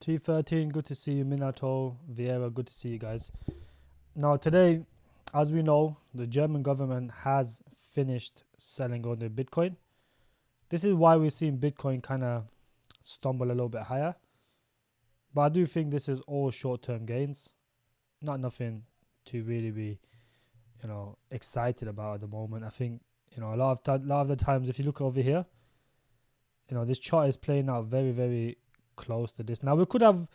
T13, good to see you. Minato, Vieira, good to see you guys. Now today, as we know, the German government has finished selling all the Bitcoin. This is why we're seeing Bitcoin kind of stumble a little bit higher. But I do think this is all short-term gains. Not nothing to really be, excited about at the moment. I think, a lot of the times, if you look over here, this chart is playing out very, very close to this. Now we could have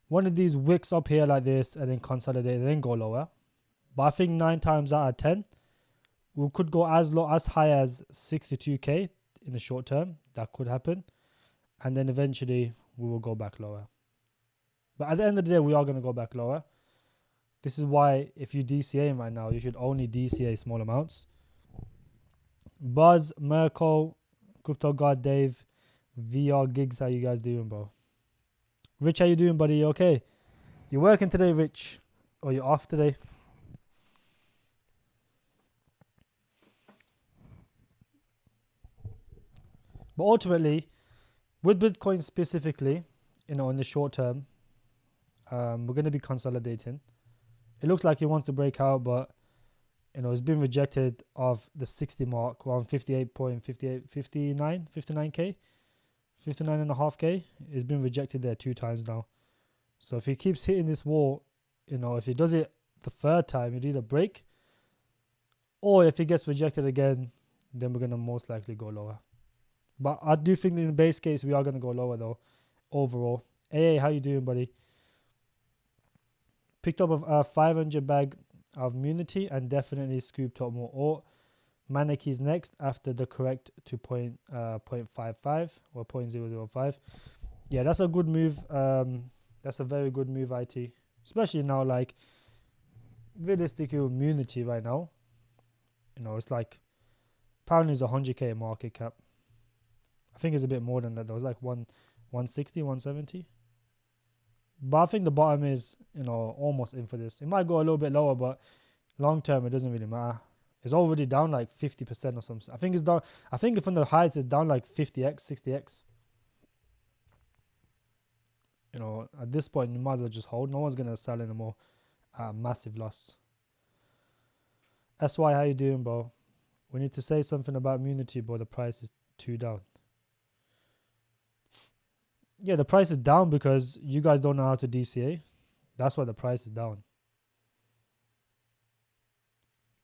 one of these wicks up here like this and then consolidate and then go lower. But I think 9 times out of 10, we could go as high as 62k in the short term. That could happen. And then eventually we will go back lower. But at the end of the day, we are going to go back lower. This is why if you DCA right now, you should only DCA small amounts. Buzz, Merkel, Crypto God, Dave, VR Gigs, how you guys doing, bro? Rich, how you doing, buddy? You okay? You working today, Rich? Or you off today? But ultimately, with Bitcoin specifically, in the short term, we're going to be consolidating. It looks like he wants to break out, but it's been rejected of the 60 mark, around 59k, 59.5k. It's been rejected there 2 times now. So if he keeps hitting this wall, if he does it the 3rd time, he'd either break, or if he gets rejected again, then we're going to most likely go lower. But I do think in the base case, we are going to go lower though, overall. Hey, how you doing, buddy? Picked up a 500 bag of Munity and definitely scooped up more ore. Maniki's next after the correct to 0.55 or 0.005. Yeah, that's a good move. That's a very good move, IT. Especially now, like, realistically with Munity right now, it's like, apparently it's 100k market cap. I think it's a bit more than that. There was like 160, 170. But I think the bottom is, almost in for this. It might go a little bit lower, but long term, it doesn't really matter. It's already down like 50% or something. I think it's down. I think from the heights, it's down like 50x, 60x. At this point, you might as well just hold. No one's going to sell anymore at a massive loss. SY, how you doing, bro? We need to say something about Munity, but the price is too down. Yeah, the price is down because you guys don't know how to DCA. That's why the price is down.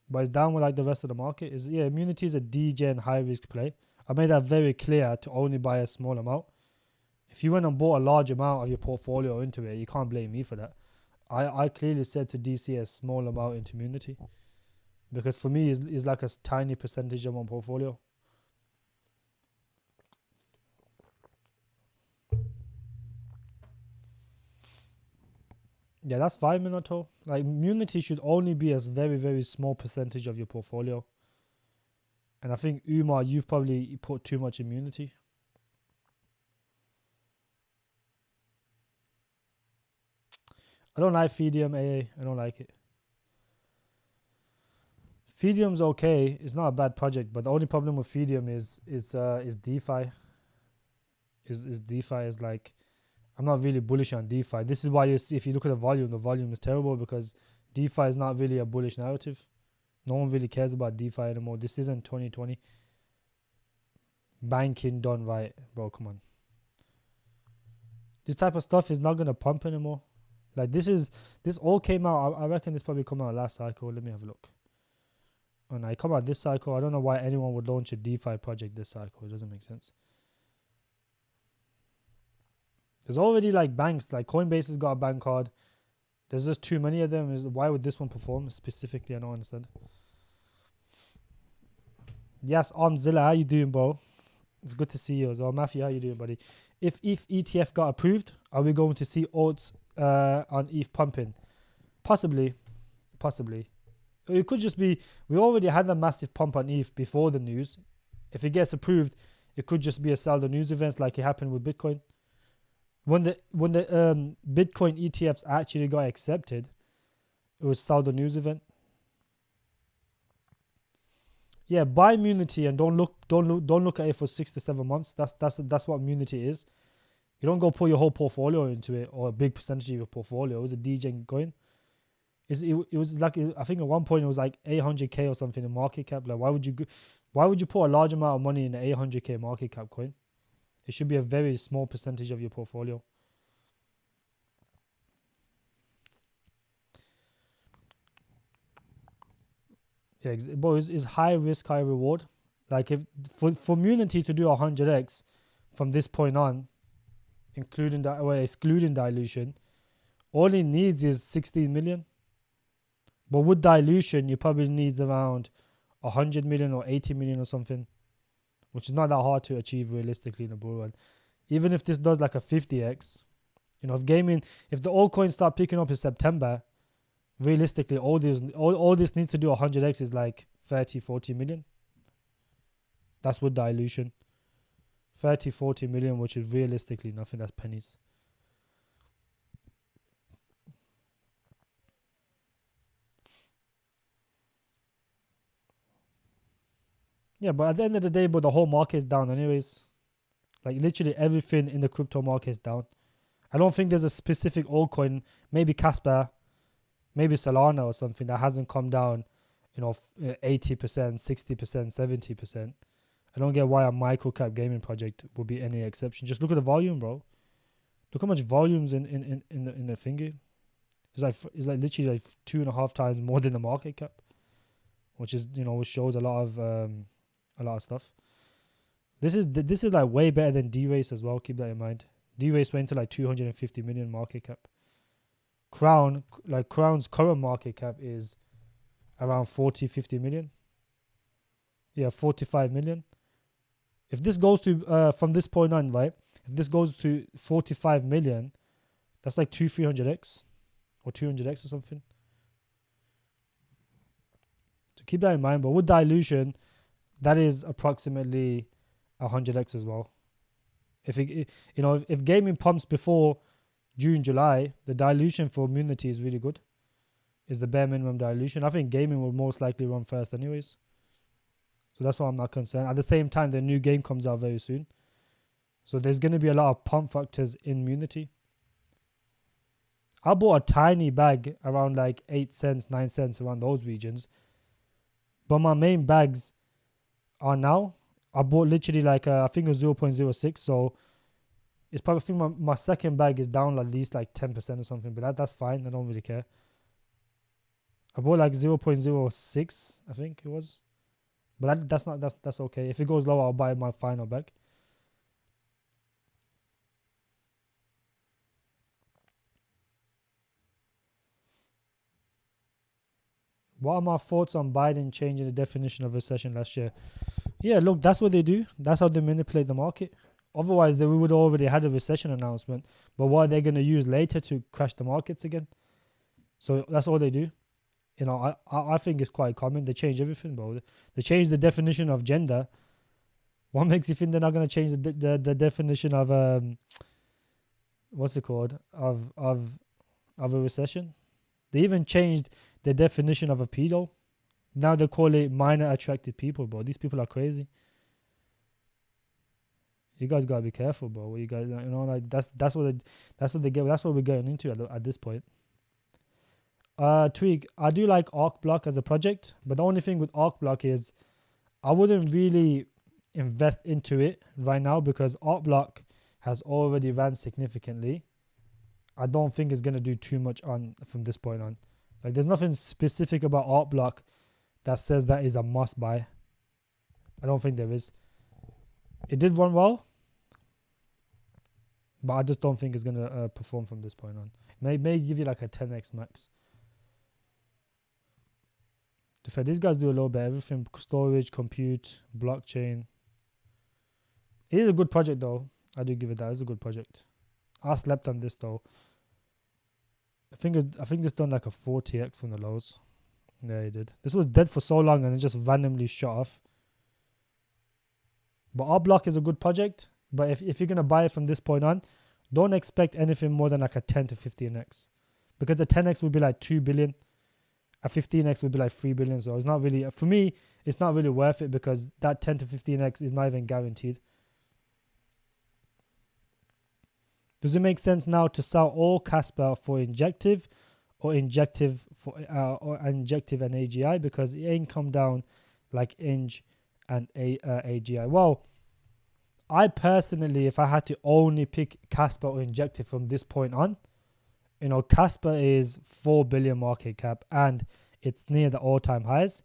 But it's down with like the rest of the market. Munity is a DGen high risk play. I made that very clear to only buy a small amount. If you went and bought a large amount of your portfolio into it, you can't blame me for that. I clearly said to DCA a small amount into Munity. Because for me, it's like a tiny percentage of my portfolio. Yeah, that's fine, Minato. Like, Munity should only be a very, very small percentage of your portfolio. And I think, Umar, you've probably put too much in Munity. I don't like Fideum, AA. I don't like it. Fideum's okay. It's not a bad project, but the only problem with Fideum is DeFi. Is DeFi is like... I'm not really bullish on DeFi. This is why you see, if you look at the volume is terrible because DeFi is not really a bullish narrative. No one really cares about DeFi anymore. This isn't 2020. Banking done right. Bro, come on. This type of stuff is not going to pump anymore. Like, this all came out. I reckon this probably come out last cycle. Let me have a look. And I come out this cycle. I don't know why anyone would launch a DeFi project this cycle. It doesn't make sense. There's already like banks, like Coinbase has got a bank card. There's just too many of them. Why would this one perform specifically? I don't understand. Yes, Zilla, how you doing, bro? It's good to see you as well. Matthew, how you doing, buddy? If ETH ETF got approved, are we going to see alts on ETH pumping? Possibly. It could just be, we already had a massive pump on ETH before the news. If it gets approved, it could just be a sell the news events like it happened with Bitcoin. When the Bitcoin ETFs actually got accepted, it was sell the news event. Yeah, buy Munity and don't look at it for 6 to 7 months. That's what Munity is. You don't go put your whole portfolio into it or a big percentage of your portfolio. It was a degen coin. It was like, I think at one point it was like 800k or something in market cap. Like, why would you put a large amount of money in an 800k market cap coin? It should be a very small percentage of your portfolio. Yeah, but it's high risk, high reward. Like, if for Munity to do 100x from this point on, including that, or excluding dilution, all it needs is 16 million. But with dilution, you probably need around 100 million or 80 million or something, which is not that hard to achieve realistically in a bull run. Even if this does like a 50x, you know, if the altcoins start picking up in September, realistically, all this needs to do 100x is like 30, 40 million. That's with dilution. 30, 40 million, which is realistically nothing. That's pennies. Yeah, but at the end of the day, but the whole market is down anyways. Like, literally everything in the crypto market is down. I don't think there's a specific altcoin, maybe Casper, maybe Solana or something, that hasn't come down, 80%, 60%, 70%. I don't get why a micro-cap gaming project would be any exception. Just look at the volume, bro. Look how much volume's in the thingy. It's like literally like 2.5 times more than the market cap, which is, which shows a lot of stuff. This is like way better than D-Race as well. Keep that in mind. D-Race went to like 250 million market cap. Crown's current market cap is around 40, 50 million. Yeah, 45 million. If this goes to, from this point on, right? If this goes to 45 million, that's like 300x or 200x or something. So keep that in mind. But with dilution, that is approximately 100x as well. If gaming pumps before June, July, the dilution for Munity is really good. Is the bare minimum dilution. I think gaming will most likely run first anyways. So that's why I'm not concerned. At the same time, the new game comes out very soon. So there's going to be a lot of pump factors in Munity. I bought a tiny bag around like 8 cents, 9 cents, around those regions. But my main bags are now, I bought literally like, I think it was 0.06. So it's probably, I think my second bag is down at least like 10% or something. But that's fine. I don't really care. I bought like 0.06, I think it was. But that's okay. If it goes lower, I'll buy my final bag. What are my thoughts on Biden changing the definition of recession last year? Yeah, look, that's what they do. That's how they manipulate the market. Otherwise, we would already had a recession announcement. But what are they going to use later to crash the markets again? So that's all they do. I think it's quite common. They change everything, bro. They change the definition of gender. What makes you think they're not going to change the definition of what's it called, of a recession? They even changed the definition of a pedo. Now they call it minor attracted people, bro. These people are crazy. You guys gotta be careful, bro. You guys, that's what they get. That's what we're getting into at this point. Tweak, I do like Arcblock as a project, but the only thing with Arcblock is I wouldn't really invest into it right now because Arcblock has already ran significantly. I don't think it's going to do too much from this point on. Like, there's nothing specific about Arcblock that says that is a must buy. I don't think there is. It did run well, but I just don't think it's going to perform from this point on. It may give you like a 10x max. These guys do a little bit of everything: storage, compute, blockchain. It is a good project though. I do give it that. It's a good project. I slept on this though. I think it's done like a 40x from the lows. Yeah, it did. This was dead for so long and it just randomly shot off. But Arcblock is a good project. But if you're gonna buy it from this point on, don't expect anything more than like a 10 to 15x, because the 10x would be like 2 billion. A 15x would be like 3 billion. So it's not really, for me, it's not really worth it because that 10 to 15x is not even guaranteed. Does it make sense now to sell all Casper for injective or injective and AGI, because it ain't come down like Inj and AGI? Well, I personally, if I had to only pick Casper or injective from this point on, Casper is 4 billion market cap and it's near the all-time highs.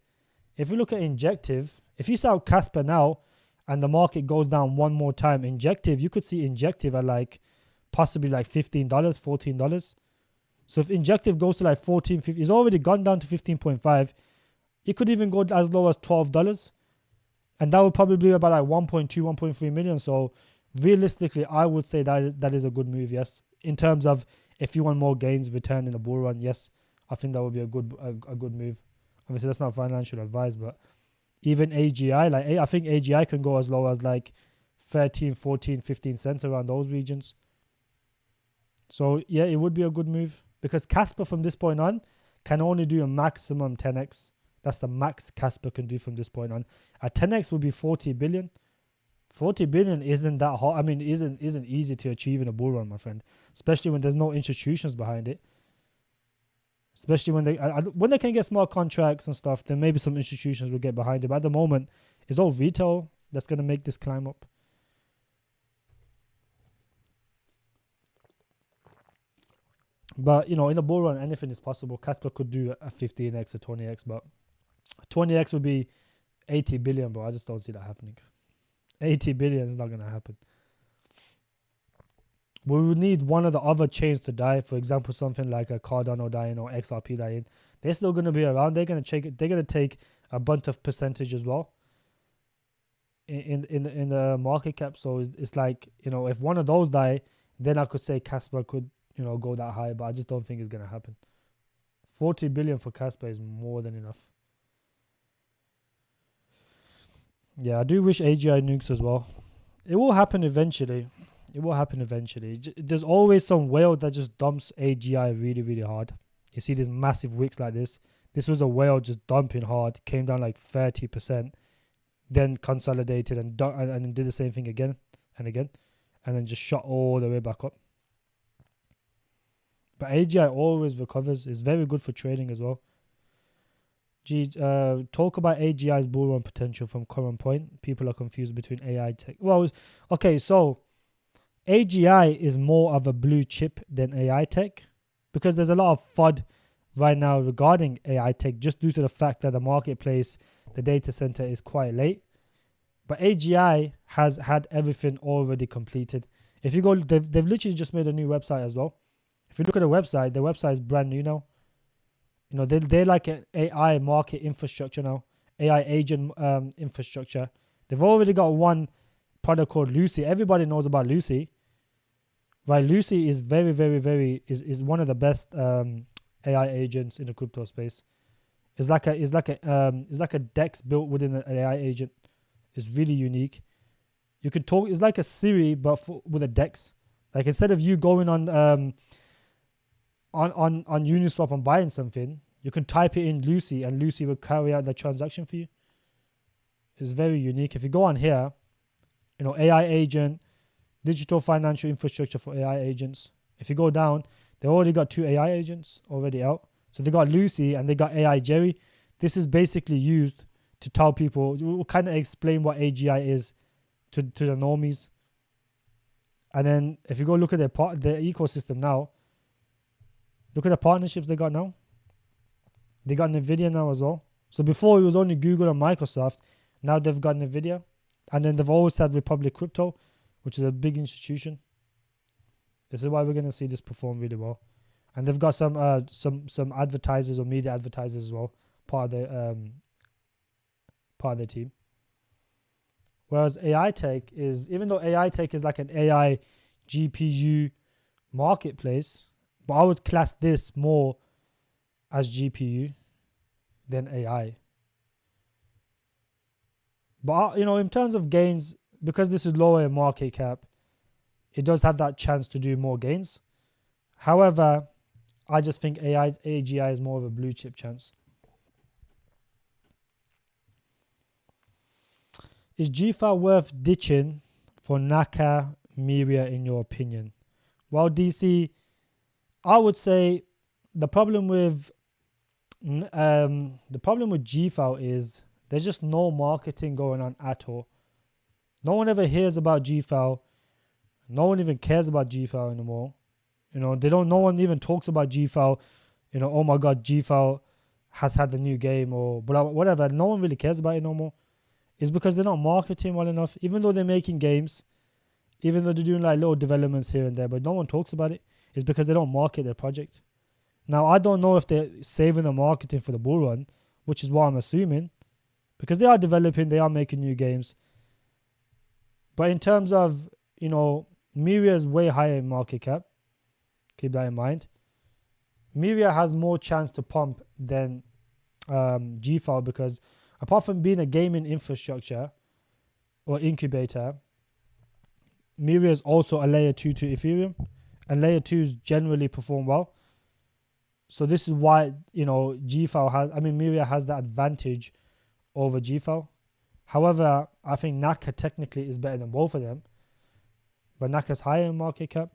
If you look at injective, if you sell Casper now and the market goes down one more time, injective, you could see injective at possibly $15, $14. So if injective goes to 14, 15, it's already gone down to 15.5. It could even go as low as $12. And that would probably be about 1.2, 1.3 million. So realistically, I would say that is a good move, yes. In terms of if you want more gains return in a bull run, yes, I think that would be a good move. Obviously, that's not financial advice, but even AGI, I think AGI can go as low as 13, 14, 15 cents around those regions. So yeah, it would be a good move because Casper from this point on can only do a maximum 10x. That's the max Casper can do from this point on. A 10x would be 40 billion. 40 billion isn't that hard. I mean, isn't easy to achieve in a bull run, my friend. Especially when there's no institutions behind it. Especially when they can get smart contracts and stuff, then maybe some institutions will get behind it. But at the moment, it's all retail that's going to make this climb up. But, in a bull run, anything is possible. Casper could do a 15x or 20x, but 20x would be 80 billion, bro. I just don't see that happening. 80 billion is not going to happen. We would need one of the other chains to die. For example, something like a Cardano dying or XRP dying. They're still going to be around. They're going to take a bunch of percentage as well in the market cap. So it's if one of those die, then I could say Casper could go that high. But I just don't think it's going to happen. 40 billion for Casper is more than enough. Yeah, I do wish AGI nukes as well. It will happen eventually. There's always some whale that just dumps AGI really, really hard. You see these massive wicks like this. This was a whale just dumping hard. Came down 30%. Then consolidated and did the same thing again and again. And then just shot all the way back up. But AGI always recovers. It's very good for trading as well. Talk about AGI's bull run potential from current point. People are confused between AI tech. Well, okay, so AGI is more of a blue chip than AI tech because there's a lot of FUD right now regarding AI tech just due to the fact that the marketplace, the data center is quite late. But AGI has had everything already completed. If you go, they've literally just made a new website as well. If you look at the website is brand new now. They're like an AI market infrastructure now, AI agent infrastructure. They've already got one product called Lucy. Everybody knows about Lucy, right? Lucy is very, very, very is one of the best AI agents in the crypto space. It's like a DEX built within an AI agent. It's really unique. You could talk. It's like a Siri but with a DEX. Like instead of you going on Uniswap and buying something, you can type it in Lucy and Lucy will carry out the transaction for you. It's very unique. If you go on here, AI agent, digital financial infrastructure for AI agents. If you go down, they already got 2 AI agents already out. So they got Lucy and they got AI Jerry. This is basically used to tell people, we'll kind of explain what AGI is to the normies. And then if you go look at their ecosystem now, look at the partnerships they got now. They got NVIDIA now as well. So before it was only Google and Microsoft. Now they've got NVIDIA. And then they've always had Republic Crypto, which is a big institution. This is why we're going to see this perform really well. And they've got some advertisers or media advertisers as well, part of their team. Whereas Aitech is, even though Aitech is like an AI GPU marketplace, but I would class this more as GPU than AI. But in terms of gains, because this is lower in market cap, it does have that chance to do more gains. However, I just think AGI is more of a blue chip chance. Is GFA worth ditching for Naka Mavia in your opinion? Well, DC, I would say the problem with GFAL is there's just no marketing going on at all. No one ever hears about GFAL. No one even cares about GFAL anymore. No one even talks about GFAL. Oh my God, GFAL has had the new game or whatever. No one really cares about it no more. It's because they're not marketing well enough, even though they're making games, even though they're doing like little developments here and there, but no one talks about it. It's because they don't market their project. Now, I don't know if they're saving the marketing for the bull run, which is what I'm assuming, because they are developing, they are making new games. But in terms of, Mavia is way higher in market cap. Keep that in mind. Mavia has more chance to pump than GFAL because apart from being a gaming infrastructure or incubator, Mavia is also a layer 2 to Ethereum, and layer 2s generally perform well. So this is why, Mavia has that advantage over GFAL. However, I think Naka technically is better than both of them, but Naka's higher in market cap.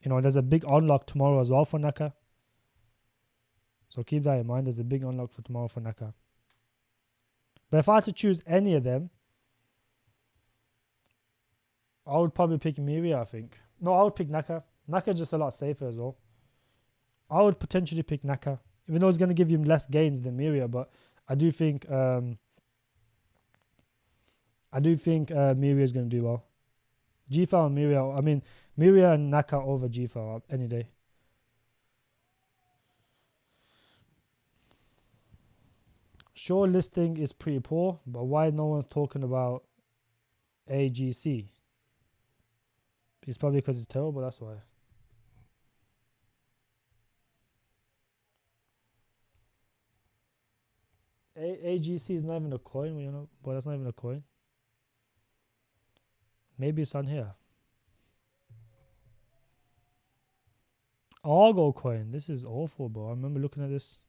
There's a big unlock tomorrow as well for Naka. So keep that in mind. There's a big unlock for tomorrow for Naka. But if I had to choose any of them, I would probably pick Mavia, I think. No, I would pick Naka. Naka's just a lot safer as well. I would potentially pick Naka, even though it's going to give you less gains than Mavia, but I do think Mavia is going to do well. GFAL and Mavia, Mavia and Naka over GFAL any day. Sure, listing is pretty poor, but why no one's talking about AGC? It's probably because it's terrible, that's why. AGC is not even a coin, but that's not even a coin. Maybe it's on here. Altcoin. This is awful, bro. I remember looking at this.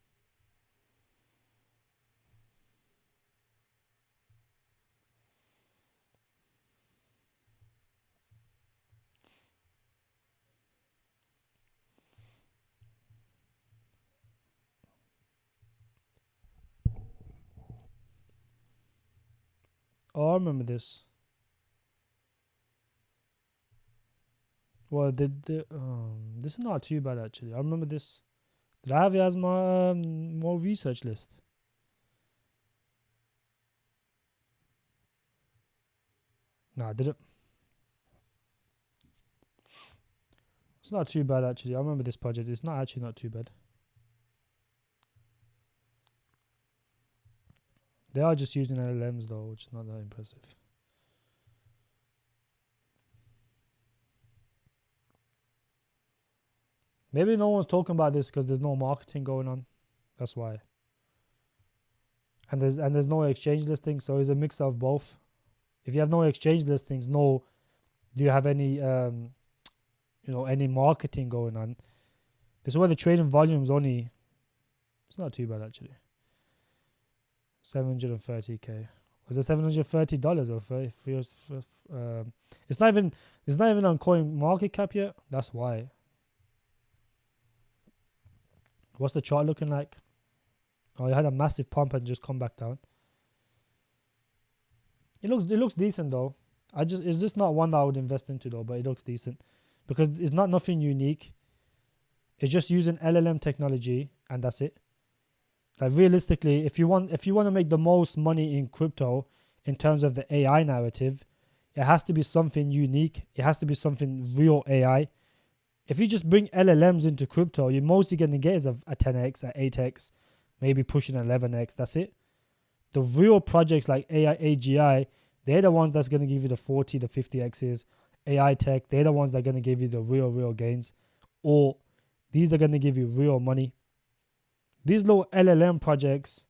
Oh, I remember this. Well, this is not too bad actually. I remember this. Did I have it as my more research list? Nah, I didn't. It's not too bad actually. I remember this project. It's not too bad. They are just using LLMs though, which is not that impressive. Maybe no one's talking about this because there's no marketing going on. That's why. And there's no exchange listing, so it's a mix of both. If you have no exchange listings, do you have any any marketing going on? This is why the trading volume is only. It's not too bad actually. 730k. Was it $730 or 30? It's not even on coin market cap yet. That's why. What's the chart looking like? Oh, it had a massive pump and just come back down. It looks decent though. It's just not one that I would invest into though, but it looks decent because it's not nothing unique. It's just using LLM technology and that's it. Like realistically, if you want to make the most money in crypto in terms of the AI narrative, it has to be something unique. It has to be something real AI. If you just bring LLMs into crypto, you're mostly going to get is a 10x, an 8x, maybe pushing 11x. That's it. The real projects like AGI, they're the ones that's going to give you the 40, the 50x's. Aitech, they're the ones that are going to give you the real gains. Or these are going to give you real money. These little LLM projects,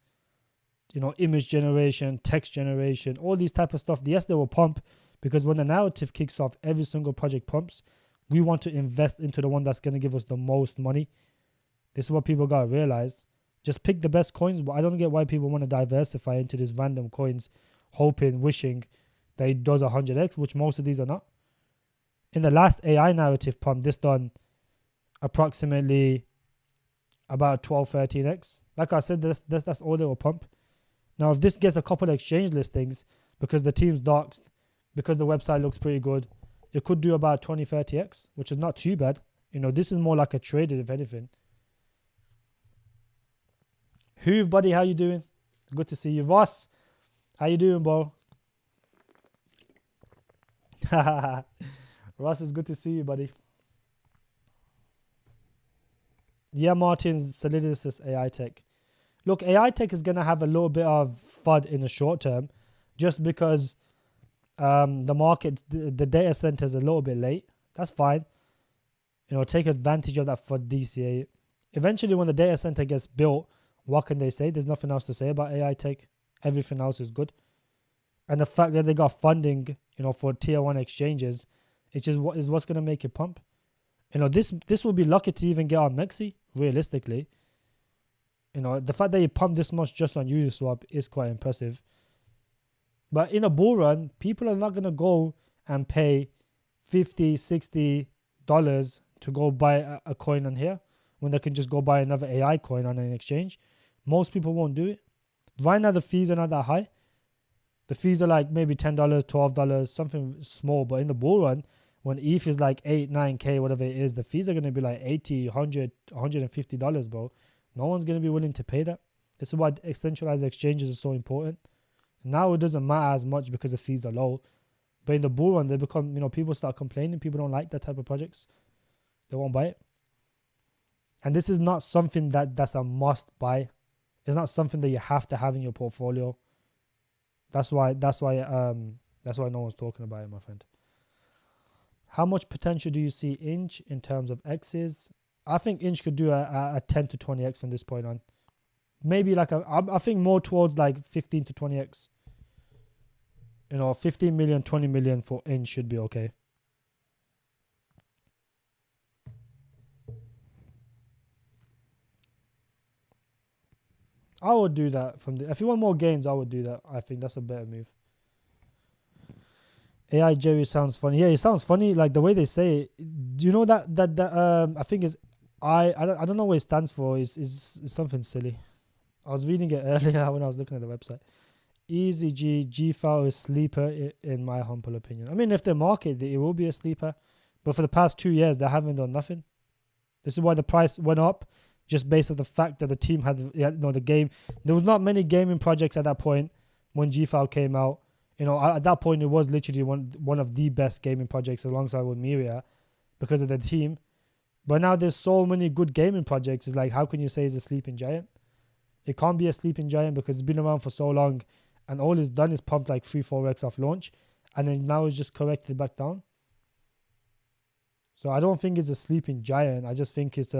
image generation, text generation, all these type of stuff, yes, they will pump because when the narrative kicks off, every single project pumps. We want to invest into the one that's going to give us the most money. This is what people got to realize. Just pick the best coins. But I don't get why people want to diversify into these random coins, hoping, wishing that it does 100x, which most of these are not. in the last AI narrative pump, this done approximately about 12, 13x. Like I said, that's all they will pump. Now, if this gets a couple of exchange listings because the team's doxed, because the website looks pretty good, it could do about 20, 30x, which is not too bad. You know, this is more like a trader, if anything. Hoove, buddy, how you doing? Good to see you. Voss, how you doing, bro? Ross, it's good to see you, buddy. Yeah, Martin's Solidus Aitech. Look, Aitech is going to have a little bit of FUD in the short term just because the market, the data center is a little bit late. That's fine. You know, take advantage of that FUD DCA. Eventually, when the data center gets built, what can they say? There's nothing else to say about Aitech. Everything else is good. And the fact that they got funding, you know, for tier 1 exchanges, it's just what's going to make it pump. You know, this will be lucky to even get on Mexi, realistically. You know, the fact that you pump this much just on Uniswap is quite impressive. But in a bull run, people are not going to go and pay $50, $60 to go buy a coin on here when they can just go buy another AI coin on an exchange. Most people won't do it. Right now, the fees are not that high. The fees are like maybe $10, $12, something small. But in the bull run, when ETH is like 8, 9K, whatever it is, the fees are going to be like $80, $100, $150, bro. No one's going to be willing to pay that. This is why decentralized exchanges are so important. Now it doesn't matter as much because the fees are low. But in the bull run, they become, you know, people start complaining. People don't like that type of projects. They won't buy it. And this is not something that's a must buy. It's not something that you have to have in your portfolio. That's why no one's talking about it, my friend. How much potential do you see Inch in terms of X's? I think Inch could do a 10 to 20x from this point on. Maybe like I think more towards like 15 to 20x. You know, 15 million, 20 million for Inch should be okay. I would do that if you want more gains, I would do that. I think that's a better move. AI Jerry sounds funny. Yeah, it sounds funny. Like the way they say it. Do you know that I think is I don't know what it stands for. Is something silly. I was reading it earlier when I was looking at the website. Easy GFAO is sleeper in my humble opinion. I mean, if they market it will be a sleeper, but for the past 2 years they haven't done nothing. This is why the price went up. Just based on the fact that the team had the game. There was not many gaming projects at that point when GFAO came out. You know, at that point, it was literally one of the best gaming projects alongside with Mavia because of the team. But now there's so many good gaming projects. It's like, how can you say it's a sleeping giant? It can't be a sleeping giant because it's been around for so long and all it's done is pumped like 3-4x off launch and then now it's just corrected back down. So I don't think it's a sleeping giant. I just think it's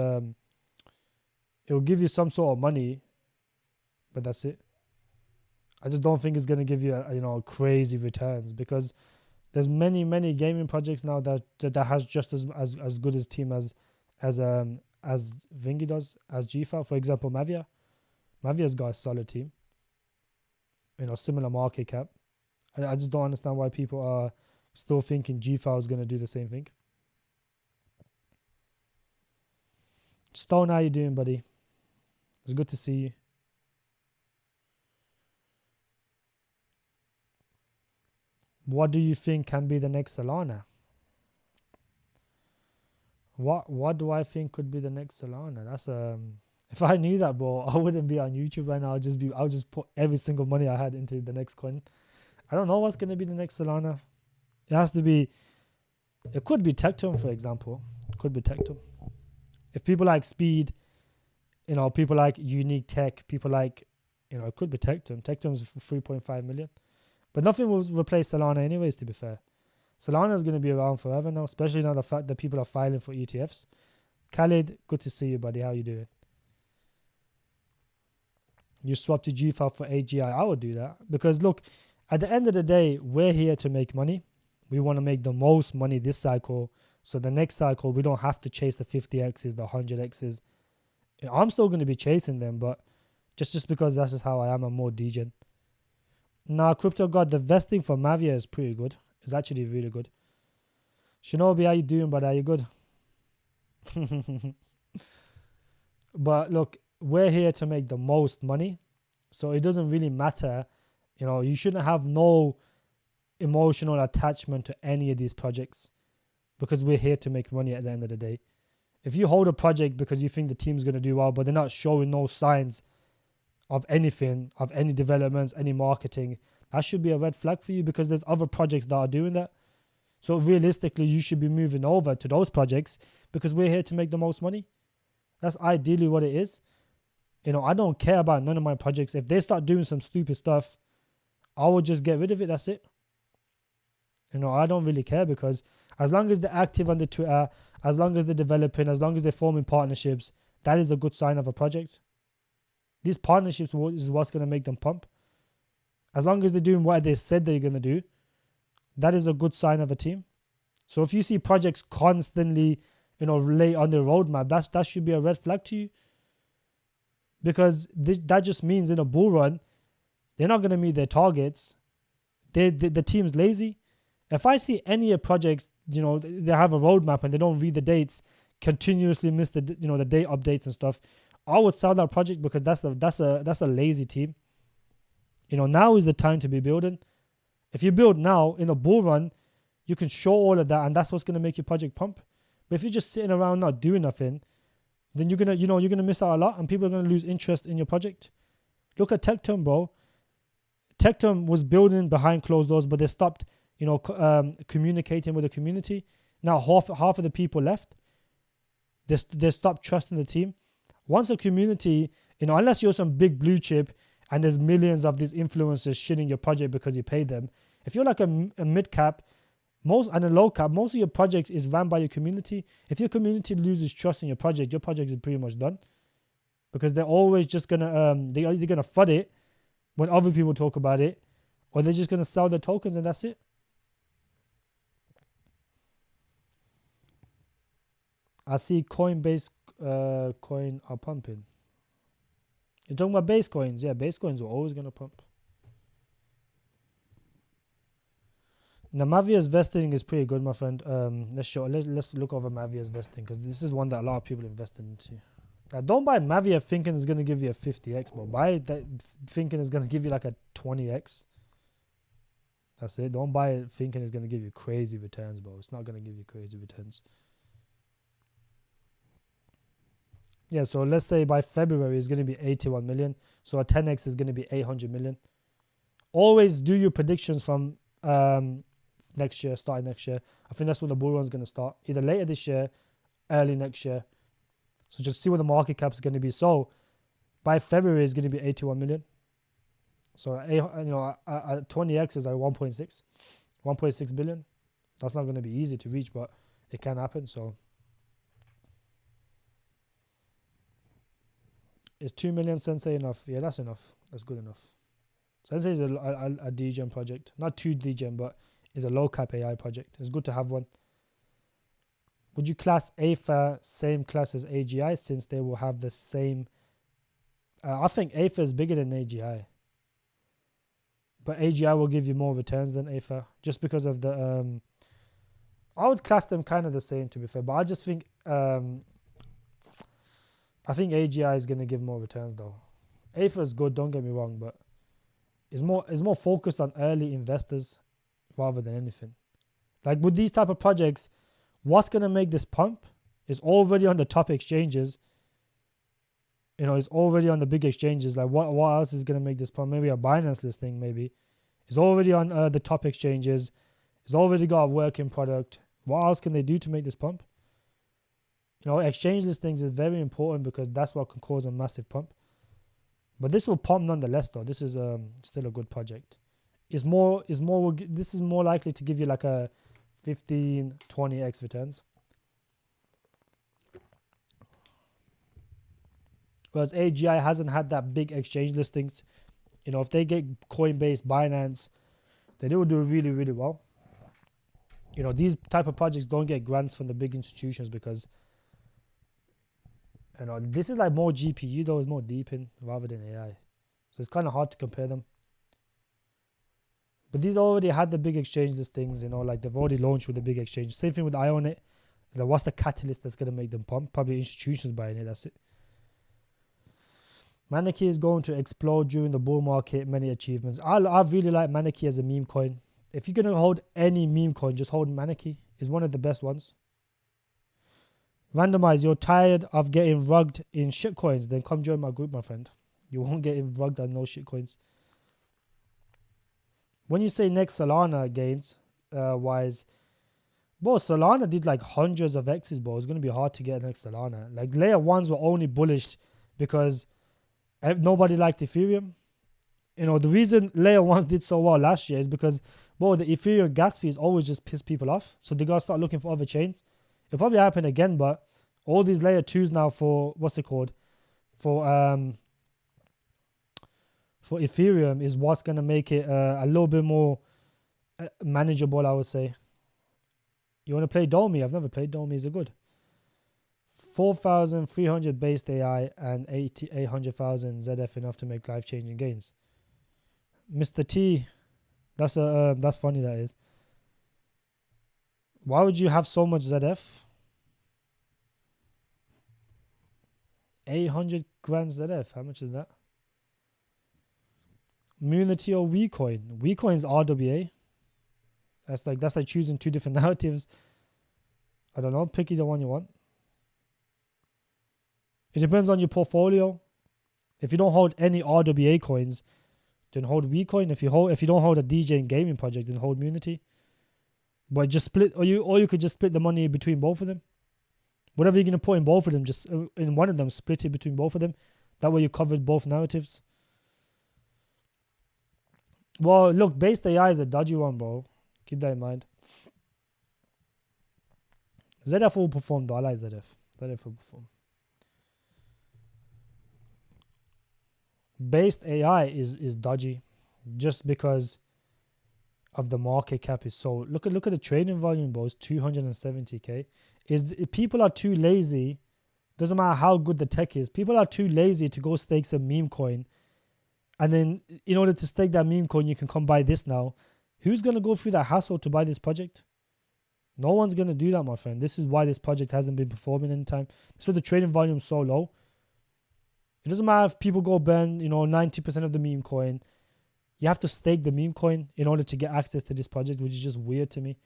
it will give you some sort of money, but that's it. I just don't think it's going to give you crazy returns because there's many gaming projects now that has just as good as team as Vingy does, as GFAO. For example, Mavia's got a solid team, similar market cap. I just don't understand why people are still thinking GFAO is going to do the same thing. Stone, how you doing, buddy? It's good to see you. What do you think can be the next Solana? What do I think could be the next Solana? That's if I knew that, bro, I wouldn't be on YouTube right now. I'll just put every single money I had into the next coin. I don't know what's gonna be the next Solana. It has to be. It could be Tectum, for example. It could be Tectum. If people like speed, people like unique tech, people like, it could be Tectum. Tectum's 3.5 million. But nothing will replace Solana anyways, to be fair. Solana is going to be around forever now, especially now the fact that people are filing for ETFs. Khalid, good to see you, buddy. How you doing? You swap to GFAO for AGI. I would do that. Because look, at the end of the day, we're here to make money. We want to make the most money this cycle. So the next cycle, we don't have to chase the 50x's, the 100x's. I'm still going to be chasing them, but just because that's just how I am, I'm more degen. Now, Crypto God, the vesting for Mavia is pretty good. It's actually really good. Shinobi, how you doing, brother? Are you good? But look, we're here to make the most money. So it doesn't really matter. You shouldn't have no emotional attachment to any of these projects because we're here to make money at the end of the day. If you hold a project because you think the team's going to do well, but they're not showing no signs of anything, of any developments, any marketing, that should be a red flag for you because there's other projects that are doing that. So realistically, you should be moving over to those projects because we're here to make the most money. That's ideally what it is. I don't care about none of my projects. If they start doing some stupid stuff, I will just get rid of it. That's it. I don't really care because as long as they're active on the Twitter, as long as they're developing, as long as they're forming partnerships, that is a good sign of a project. These partnerships is what's going to make them pump. As long as they're doing what they said they're going to do, that is a good sign of a team. So if you see projects constantly, late on the roadmap, that should be a red flag to you. Because that just means in a bull run, they're not going to meet their targets. The team's lazy. If I see any projects, they have a roadmap and they don't read the dates, continuously miss the date updates and stuff, I would sell that project because that's a lazy team. Now is the time to be building. If you build now in a bull run, you can show all of that, and that's what's going to make your project pump. But if you're just sitting around not doing nothing, then you're gonna miss out a lot, and people are gonna lose interest in your project. Look at Tectum, bro. Tectum was building behind closed doors, but they stopped, communicating with the community. Now half of the people left. They stopped trusting the team. Once a community, unless you're some big blue chip and there's millions of these influencers shitting your project because you paid them. If you're like a mid cap, and a low cap, most of your project is run by your community. If your community loses trust in your project is pretty much done, because they're always just gonna they're either gonna FUD it when other people talk about it, or they're just gonna sell their tokens and that's it. I see Coinbase coin are pumping. You're talking about base coins? Yeah, base coins are always gonna pump. Now, Mavia's vesting is pretty good, my friend. Let's look over Mavia's vesting, because this is one that a lot of people invest into. Now, don't buy Mavia thinking it's going to give you a 50x, but buy that thinking it's going to give you like a 20x. That's it. Don't buy it thinking it's going to give you crazy returns, bro. It's not going to give you crazy returns. Yeah, so let's say by February it's going to be 81 million. So a 10x is going to be 800 million. Always do your predictions from next year, starting next year. I think that's when the bull run's going to start, either later this year, early next year. So just see what the market cap is going to be. So by February it's going to be 81 million. So 20x is like 1.6 billion. That's not going to be easy to reach, but it can happen. So is 2 million Sensei enough? Yeah, that's enough. That's good enough. Sensei is a degen project, not too degen, but is a low cap AI project. It's good to have one. Would you class AFA same class as AGI, since they will have the same? I think AFA is bigger than AGI, but AGI will give you more returns than AFA just because of the. I would class them kind of the same, to be fair, but I just think I think AGI is going to give more returns though. AFA is good, don't get me wrong, but it's more focused on early investors rather than anything. Like with these type of projects, what's going to make this pump is already on the top exchanges. It's already on the big exchanges. Like what else is going to make this pump? Maybe a Binance listing, maybe. It's already on the top exchanges. It's already got a working product. What else can they do to make this pump? Exchange listings is very important because that's what can cause a massive pump. But this will pump nonetheless though. This is still a good project. This is more likely to give you like a 15-20x returns. Whereas AGI hasn't had that big exchange listings. If they get Coinbase, Binance, then they will do really, really well. These type of projects don't get grants from the big institutions because this is like more GPU though, it's more deep in rather than AI. So it's kind of hard to compare them. But these already had the big exchange listings, you know, like they've already launched with the big exchange. Same thing with Ion it. Like, what's the catalyst that's gonna make them pump? Probably institutions buying it. That's it. Maneki is going to explode during the bull market. Many achievements. I really like Maneki as a meme coin. If you're gonna hold any meme coin, just hold Maneki. It's one of the best ones. Randomize. You're tired of getting rugged in shitcoins? Then come join my group, my friend. You won't get rugged on no shitcoins. When you say next Solana gains wise, bro, Solana did like hundreds of X's, bro. It's gonna be hard to get next Solana. Like layer ones were only bullish because nobody liked Ethereum. You know, the reason layer ones did so well last year is because, bro, the Ethereum gas fees always just piss people off. So they gotta start looking for other chains. It'll probably happen again, but all these layer twos now for what's it called? For Ethereum is what's gonna make it a little bit more manageable, I would say. You want to play Domi? I've never played Domi. Is it good? 4,300 based AI and 800,000 ZF enough to make life-changing gains. Mr. T, that's funny. That is. Why would you have so much ZF? 800 grand ZF. How much is that? Munity or WeCoin? WeCoin's RWA. That's like choosing two different narratives. I don't know. Pick either one you want. It depends on your portfolio. If you don't hold any RWA coins, then hold WeCoin. If you don't hold a DJ and gaming project, then hold Munity. But just split, or you could just split the money between both of them. Whatever you're gonna put in both of them, just in one of them, split it between both of them. That way you covered both narratives. Well, look, based AI is a dodgy one, bro. Keep that in mind. ZF will perform though. I like ZF. ZF will perform. Based AI is dodgy just because of the market cap is so look at the trading volume, bro. It's 270k. People are too lazy. Doesn't matter how good the tech is. People are too lazy to go stake some meme coin. And then in order to stake that meme coin, you can come buy this now. Who's going to go through that hassle to buy this project? No one's going to do that, my friend. This is why this project hasn't been performing in time. That's why the trading volume is so low. It doesn't matter if people go burn, 90% of the meme coin. You have to stake the meme coin in order to get access to this project, which is just weird to me.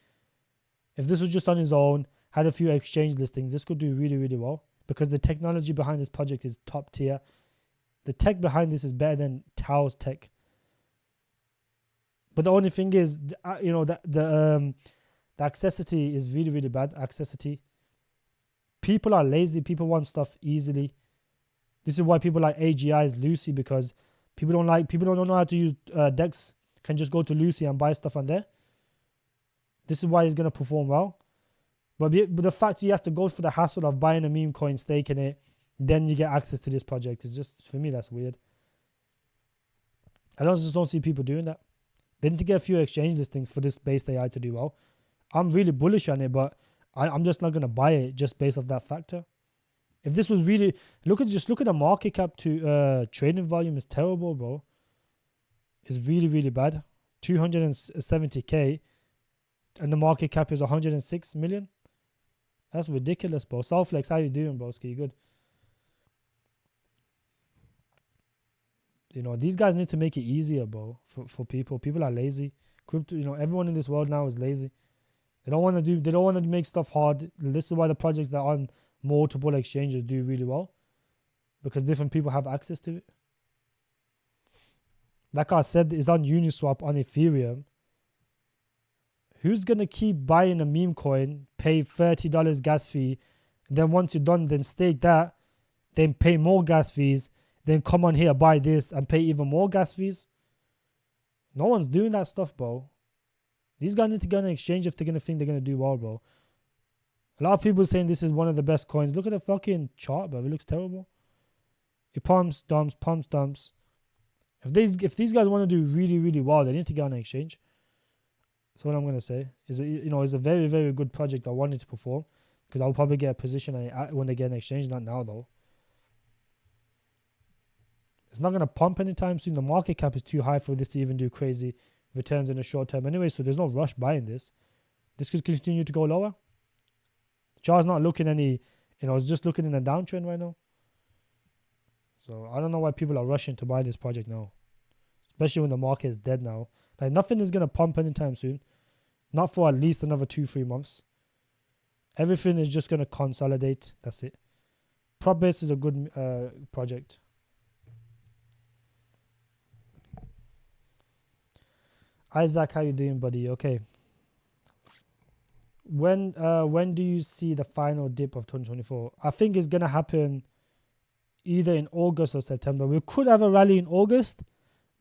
If this was just on its own, had a few exchange listings, this could do really, really well because the technology behind this project is top tier. The tech behind this is better than Tao's tech. But the only thing is, the accessibility is really, really bad. Accessibility. People are lazy. People want stuff easily. This is why people like AGI's Lucy, because people don't know how to use DEX. Can just go to Lucy and buy stuff on there. This is why it's gonna perform well. But the fact you have to go for the hassle of buying a meme coin, staking it, then you get access to this project is just, for me, that's weird. I just don't see people doing that. They need to get a few exchange listings for this based AI to do well. I'm really bullish on it, but I'm just not gonna buy it just based off that factor. If this was really look at the market cap to trading volume is terrible, bro. It's really, really bad. 270k, and the market cap is 106 million. That's ridiculous, bro. Soulflex, how you doing, bro? You good? These guys need to make it easier, bro, for people. People are lazy. Crypto, everyone in this world now is lazy. They don't want to make stuff hard. This is why the projects that are on multiple exchanges do really well, because different people have access to it. Like I said, it's on Uniswap, on Ethereum. Who's gonna keep buying a meme coin, pay $30 gas fee, and then once you're done, then stake that, then pay more gas fees, then come on here, buy this, and pay even more gas fees? No one's doing that stuff, bro. These guys need to get on an exchange if they're gonna think they're gonna do well, bro. A lot of people saying this is one of the best coins. Look at the fucking chart, bro. It looks terrible. It pumps, dumps, pumps, dumps. If these guys want to do really, really well, they need to get on an exchange. That's what I'm gonna say. It's a very, very good project. I wanted to perform because I'll probably get a position when they get an exchange. Not now though. It's not gonna pump anytime soon. The market cap is too high for this to even do crazy returns in the short term anyway, so there's no rush buying this. This could continue to go lower. Chart's not looking any, it's just looking in a downtrend right now. So I don't know why people are rushing to buy this project now, especially when the market is dead now. Like, nothing is going to pump anytime soon, not for at least another 2-3 months. Everything is just going to consolidate. That's it. PropBits is a good project. Isaac, how you doing, buddy? Okay. When do you see the final dip of 2024? I think it's going to happen either in August or September. We could have a rally in August,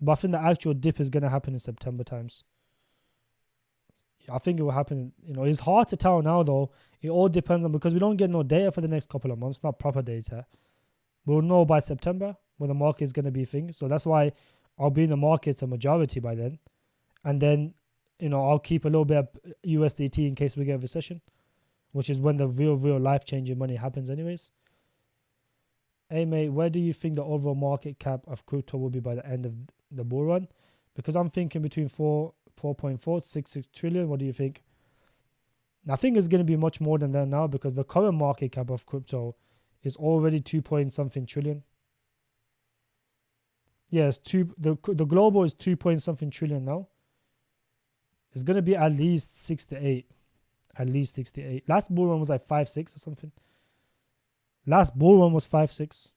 but I think the actual dip is going to happen in September times. I think it will happen. It's hard to tell now, though. It all depends on, because we don't get no data for the next couple of months, not proper data. We'll know by September when the market is going to be thing. So that's why I'll be in the markets a majority by then. And then, I'll keep a little bit of USDT in case we get a recession, which is when the real life-changing money happens anyways. Hey, mate, where do you think the overall market cap of crypto will be by the end of the bull run? Because I'm thinking between 4.4 to 6 trillion. What do you think? I think it's going to be much more than that now, because the current market cap of crypto is already 2 point something trillion. Yes, the global is 2 point something trillion now. It's going to be at least 6 to 8. At least 6 to 8. Last bull run was like 5-6 or something. Last bull run was 5-6.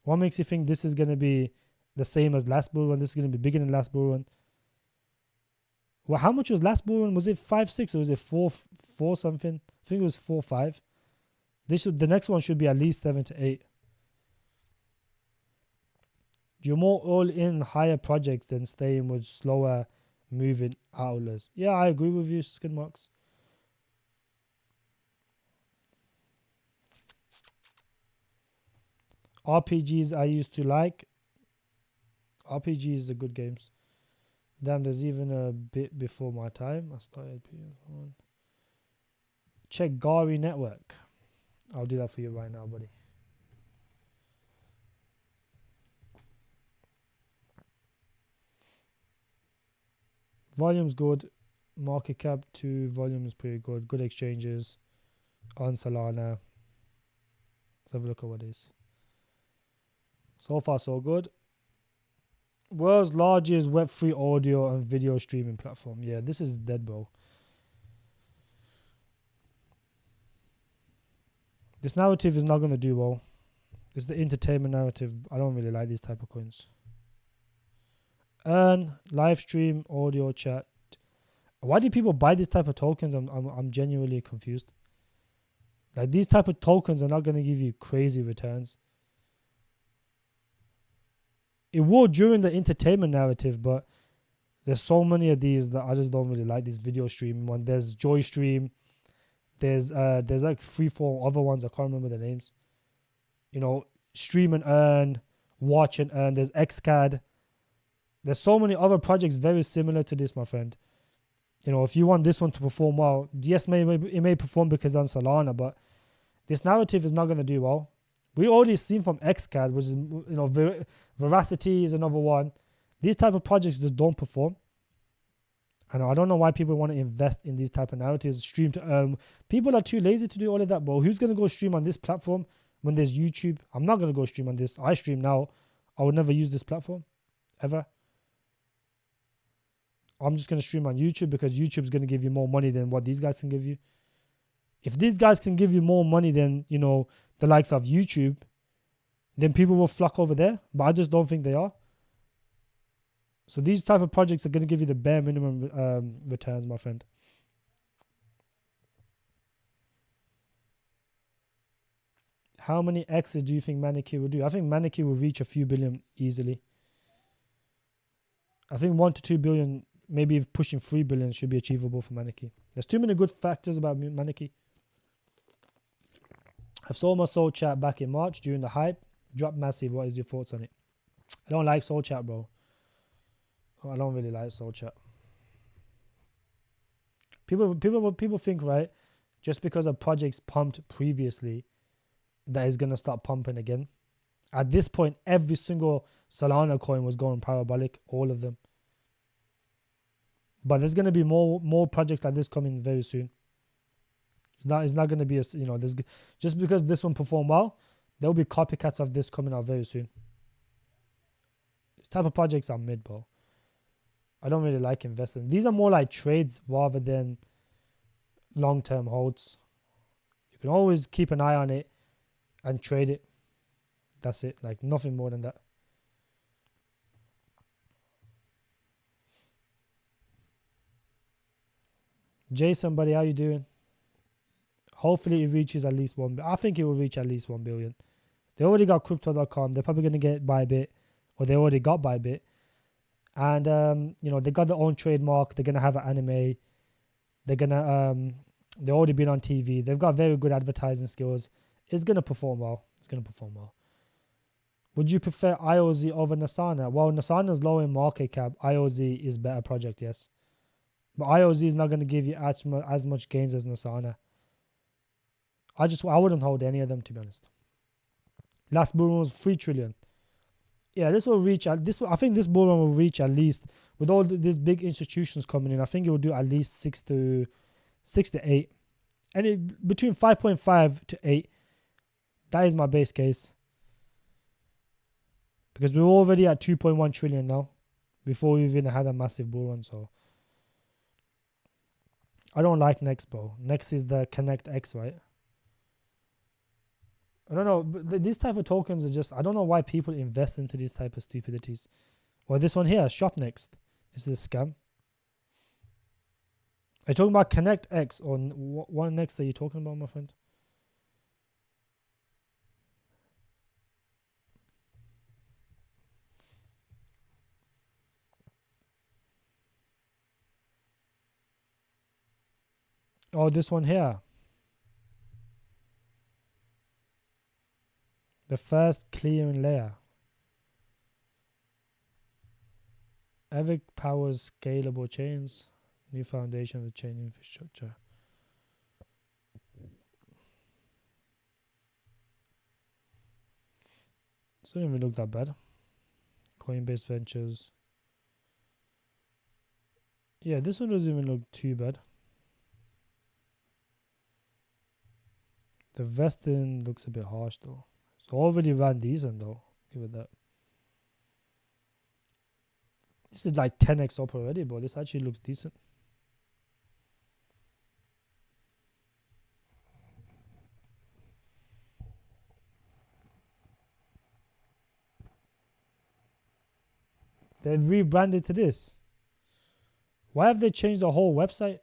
What makes you think this is going to be the same as last bull run? This is going to be bigger than last bull run. Well, how much was last bull run? Was it 5-6 or was it 4 something? I think it was 4-5. The next one should be at least 7 to 8. You're more all in higher projects than staying with slower moving outlets. Yeah, I agree with you, Skin Marks. RPGs I used to like. RPGs are good games. Damn, there's even a bit before my time. I started PS1. Check Gari Network. I'll do that for you right now, buddy. Volume's good. Market cap to volume is pretty good. Good exchanges on Solana. Let's have a look at what it is. So far, so good. World's largest Web3 audio and video streaming platform. Yeah, this is dead, bro. This narrative is not going to do well. It's the entertainment narrative. I don't really like these type of coins. Earn, live stream, audio, chat. Why do people buy this type of tokens? I'm genuinely confused. Like, these type of tokens are not going to give you crazy returns. It will during the entertainment narrative, but there's so many of these that I just don't really like. This video streaming one. There's JoyStream. There's like 3-4 other ones. I can't remember the names. Stream and earn, watch and earn. There's XCAD. There's so many other projects very similar to this, my friend. If you want this one to perform well, yes, it may perform because on Solana, but this narrative is not going to do well. We already seen from XCAD, which is, Veracity is another one. These type of projects just don't perform. And I don't know why people want to invest in these type of narratives, stream to earn. People are too lazy to do all of that, bro. Who's going to go stream on this platform when there's YouTube? I'm not going to go stream on this. I stream now. I would never use this platform, ever. I'm just going to stream on YouTube because YouTube's going to give you more money than what these guys can give you. If these guys can give you more money than, the likes of YouTube, then people will flock over there. But I just don't think they are. So these type of projects are going to give you the bare minimum returns, my friend. How many X's do you think Munity will do? I think Munity will reach a few billion easily. I think 1 to 2 billion, maybe pushing 3 billion should be achievable for Munity. There's too many good factors about Munity. I saw my Soul Chat back in March during the hype. Dropped massive. What is your thoughts on it? I don't like Soul Chat, bro. I don't really like Soul Chat. People think, right, just because a project's pumped previously, that is going to start pumping again. At this point, every single Solana coin was going parabolic, all of them. But there's gonna be more projects like this coming very soon. It's not gonna be there's just because this one performed well, there'll be copycats of this coming out very soon. These type of projects are mid, bro. I don't really like investing. These are more like trades rather than long-term holds. You can always keep an eye on it and trade it. That's it. Like nothing more than that. Jason, buddy, how you doing? Hopefully it reaches at least 1 billion. I think it will reach at least 1 billion. They already got crypto.com. They're probably going to get Bybit, or they already got Bybit. And, they got their own trademark. They're going to have an anime. They're going to, they've already been on TV. They've got very good advertising skills. It's going to perform well. Would you prefer IOZ over Nasana? Well, Nasana's low in market cap. IOZ is better project, yes. But IOZ is not going to give you as much gains as Nasana. I wouldn't hold any of them, to be honest. Last bull run was 3 trillion. Yeah, this will reach I think this bull run will reach at least, with all these big institutions coming in, I think it will do at least 6 to 8. And between 5.5 to 8. That is my base case. Because we're already at 2.1 trillion now, before we even had a massive bull run, so. I don't like Next, bro. Next is the Connect X, right? I don't know, but these type of tokens are just, I don't know why people invest into these type of stupidities. Well, this one here, Shop Next. This is a scam. Are you talking about Connect X, or what Next are you talking about, my friend? Oh, this one here. The first clearing layer. AVIC powers scalable chains. New foundation of the chain infrastructure. This doesn't even look that bad. Coinbase Ventures. Yeah, this one doesn't even look too bad. The vesting looks a bit harsh though. It's already ran decent though. Give it that. This is like 10x up already, but this actually looks decent. They rebranded to this. Why have they changed the whole website?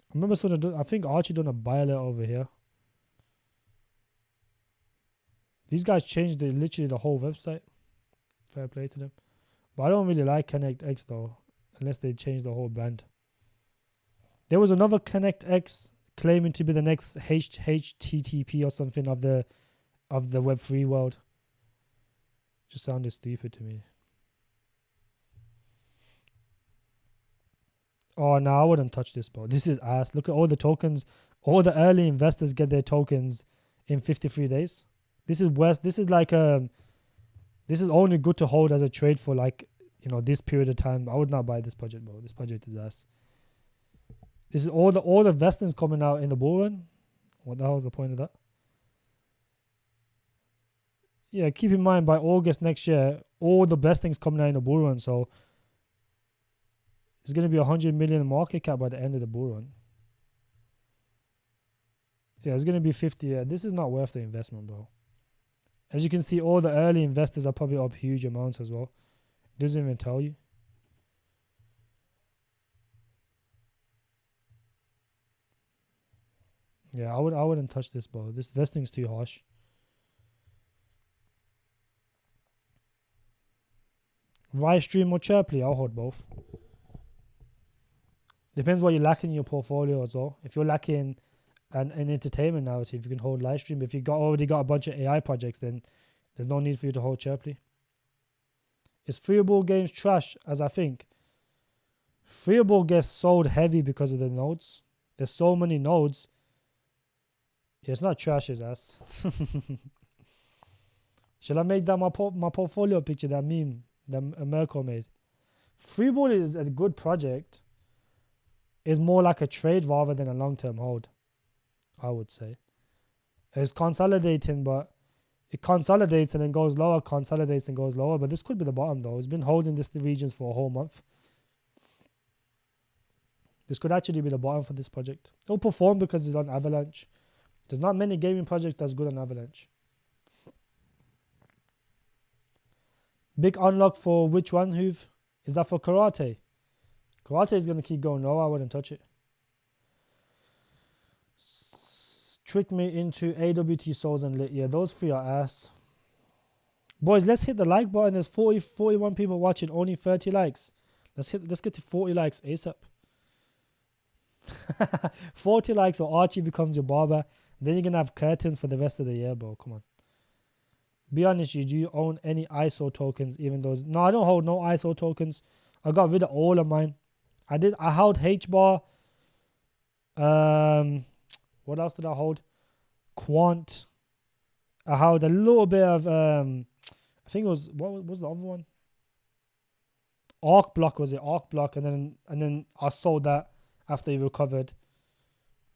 I remember I think Archie done a buy alert over here. These guys changed literally the whole website. Fair play to them. But I don't really like Connect X though, unless they change the whole brand. There was another Connect X claiming to be the next HTTP or something of the Web3 world. Just sounded stupid to me. Oh no, I wouldn't touch this, bro. This is ass. Look at all the tokens. All the early investors get their tokens in 53 days. This is worse. This is like this is only good to hold as a trade for like, this period of time. I would not buy this project, bro. This project is ass. This is all the vestings coming out in the bull run. What the hell is the point of that? Yeah, keep in mind by August next year, all the vestings coming out in the bull run. So it's going to be 100 million market cap by the end of the bull run. Yeah, it's going to be 50. Yeah, this is not worth the investment, bro. As you can see, all the early investors are probably up huge amounts as well. It doesn't even tell you. Yeah, I wouldn't touch this, bro. This vesting's too harsh. Rystream or Chirply, I'll hold both. Depends what you're lacking in your portfolio as well. If you're lacking an entertainment narrative, you can hold Livestream. If you've already got a bunch of AI projects, then there's no need for you to hold Chirply. Is Freeable Games trash, as I think? Freeable gets sold heavy because of the nodes. There's so many nodes. Yeah, it's not trash, it's ass. Shall I make that my portfolio picture, that meme that Merkel made? Freeball is a good project. It's more like a trade rather than a long-term hold, I would say. It's consolidating, but it consolidates and then goes lower, consolidates and goes lower. But this could be the bottom though. It's been holding this regions for a whole month. This could actually be the bottom for this project. It'll perform because it's on Avalanche. There's not many gaming projects that's good on Avalanche. Big unlock for which one, Hoove? Is that for Karate? Karate is going to keep going low. I wouldn't touch it. Trick me into AWT Souls and Lit. Yeah, those three are ass. Boys, let's hit the like button. There's 41 people watching. Only 30 likes. Let's get to 40 likes ASAP. 40 likes or Archie becomes your barber. Then you're going to have curtains for the rest of the year, bro. Come on. Be honest, do you own any ISO tokens? Even those? No, I don't hold no ISO tokens. I got rid of all of mine. I held HBAR. What else did I hold? Quant. I held a little bit of I think it was, what was the other one? Arcblock was it? Arcblock, and then I sold that after it recovered.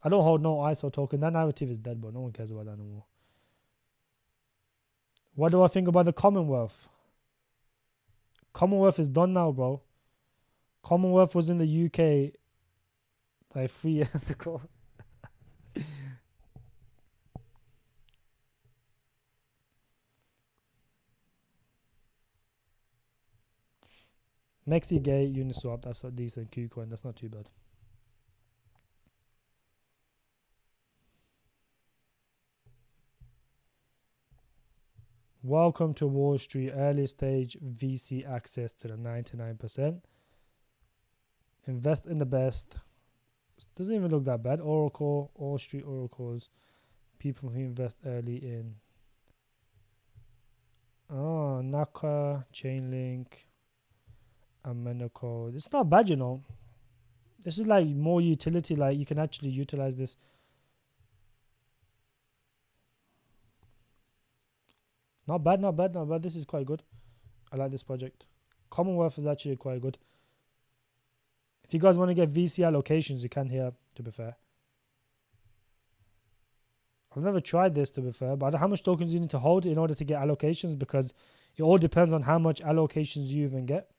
I don't hold no ISO token. That narrative is dead, but no one cares about that anymore. What do I think about the Commonwealth? Commonwealth is done now, bro. Commonwealth was in the UK like 3 years ago. Mexigate, Uniswap, that's a decent KuCoin. That's not too bad. Welcome to Wall Street, early stage VC access to the 99%. Invest in the best. Doesn't even look that bad. Oracle, Wall Street Oracles. People who invest early in. Oh, Naka, Chainlink, Amenico. It's not bad, you know. This is like more utility. Like you can actually utilize this. Not bad, not bad, not bad. This is quite good. I like this project. Commonwealth is actually quite good. If you guys want to get VC allocations, you can here, to be fair. I've never tried this, to be fair, but how much tokens you need to hold in order to get allocations, because it all depends on how much allocations you even get,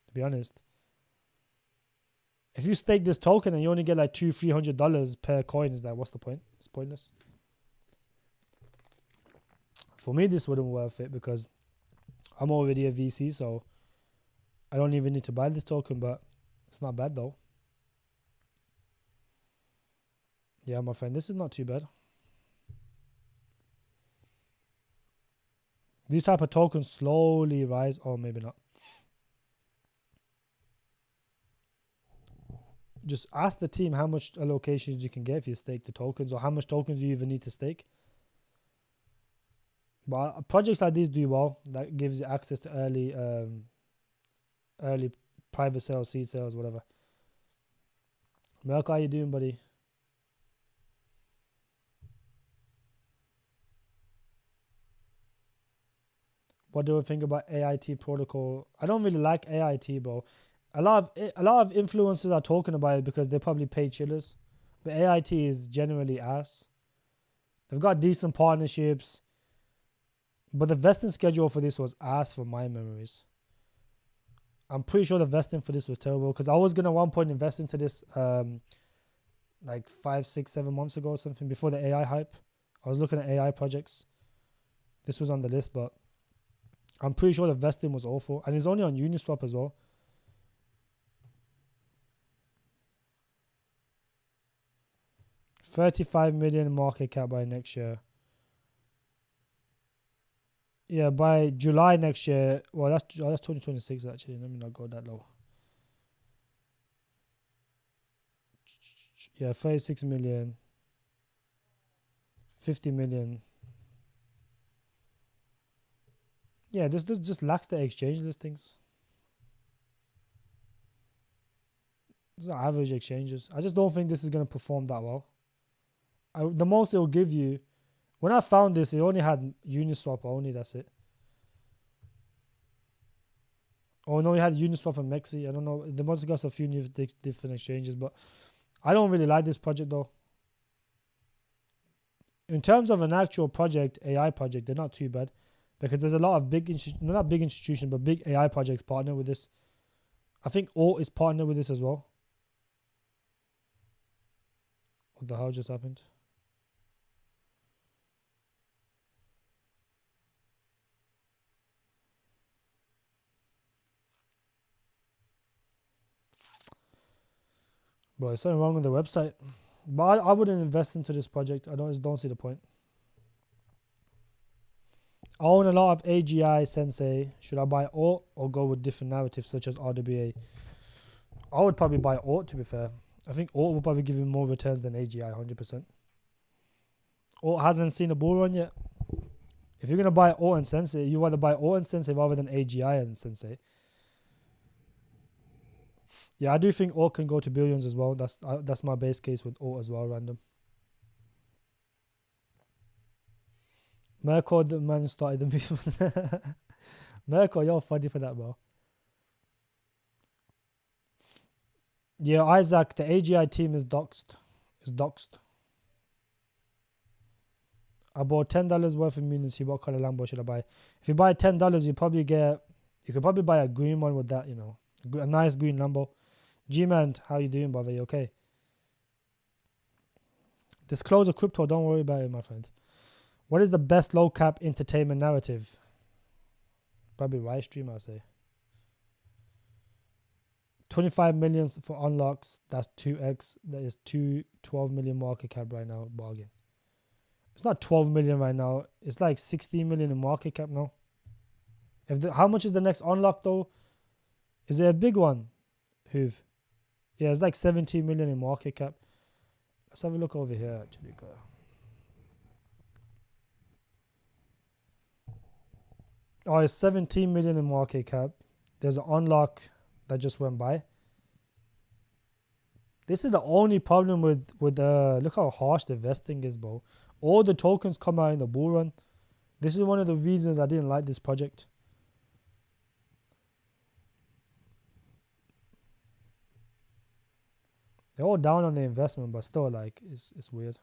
to be honest. If you stake this token and you only get like $200-300 per coin, is that, what's the point? It's pointless. For me, this wouldn't be worth it because I'm already a VC, so I don't even need to buy this token, but it's not bad though. Yeah, my friend, this is not too bad. These type of tokens slowly rise, or maybe not. Just ask the team how much allocations you can get if you stake the tokens, or how much tokens you even need to stake. But projects like these do well. That gives you access to early private sales, seed sales, whatever. Melk, how you doing, buddy? What do I think about AIT Protocol? I don't really like AIT, bro. A lot of influencers are talking about it because they probably pay chillers, but AIT is generally ass. They've got decent partnerships, but the vesting schedule for this was ass from my memories. I'm pretty sure the vesting for this was terrible because I was gonna at one point invest into this like 5, 6, 7 months ago or something, before the AI hype. I was looking at AI projects. This was on the list, but I'm pretty sure the vesting was awful, and it's only on Uniswap as well. $35 million market cap by next year. Yeah, by July next year. Well, that's 2026 actually. Let me not go that low. Yeah, 36 million. 50 million. Yeah, this just lacks the exchange listings. These are average exchanges. I just don't think this is going to perform that well. The most it will give you, when I found this, it only had Uniswap only, that's it. Oh no, you had Uniswap and Mexi. I don't know. They must have got a few new different exchanges, but I don't really like this project though. In terms of an actual project, AI project, they're not too bad because there's a lot of not big institutions, but big AI projects partner with this. I think Alt is partnered with this as well. What the hell just happened? Bro, there's something wrong with the website. But I wouldn't invest into this project. I don't see the point. I own a lot of AGI Sensei. Should I buy Alt or go with different narratives such as RWA? I would probably buy Alt, to be fair. I think Alt will probably give you more returns than AGI, 100%. Alt hasn't seen a bull run yet. If you're going to buy Alt and Sensei, you rather buy Alt and Sensei rather than AGI and Sensei. Yeah, I do think Alt can go to billions as well. That's my base case with Alt as well, random. Merkel, the man who started the movement. Merkel, you're funny for that, bro. Yeah, Isaac, the AGI team is doxed. I bought $10 worth of Munity. What color Lambo should I buy? If you buy $10, you could probably buy a green one with that, a nice green Lambo. G-Man, how you doing, brother? You okay? Disclose a crypto. Don't worry about it, my friend. What is the best low cap entertainment narrative? Probably Rice Stream, I'll say. 25 million for unlocks. That's 2x. That is 12 million market cap right now. Bargain. It's not 12 million right now. It's like 16 million in market cap now. How much is the next unlock though? Is it a big one? Hoove. Yeah, it's like 17 million in market cap. Let's have a look over here actually. Oh, it's 17 million in market cap. There's an unlock that just went by. This is the only problem with look how harsh the vesting is, bro. All the tokens come out in the bull run. This is one of the reasons I didn't like this project. They're all down on the investment, but still, like, it's weird.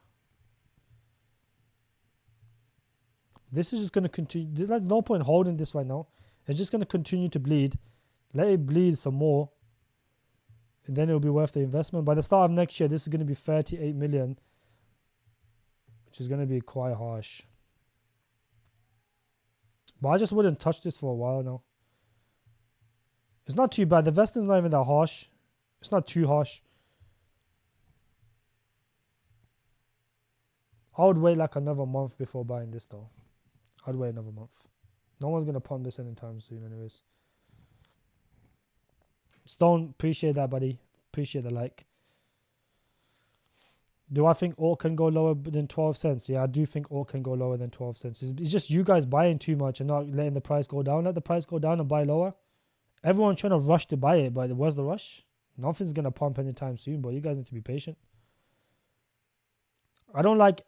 This is just going to continue. There's like no point holding this right now. It's just going to continue to bleed. Let it bleed some more. And then it'll be worth the investment. By the start of next year, this is going to be 38 million. Which is going to be quite harsh. But I just wouldn't touch this for a while now. It's not too bad. The vesting's not even that harsh. It's not too harsh. I would wait like another month before buying this though. I'd wait another month. No one's going to pump this anytime soon anyways. Stone, appreciate that, buddy. Appreciate the like. Do I think Alt can go lower than 12 cents? Yeah, I do think Alt can go lower than 12 cents. It's just you guys buying too much and not letting the price go down. Let the price go down and buy lower. Everyone's trying to rush to buy it, but where's the rush? Nothing's going to pump anytime soon, but you guys need to be patient. I don't like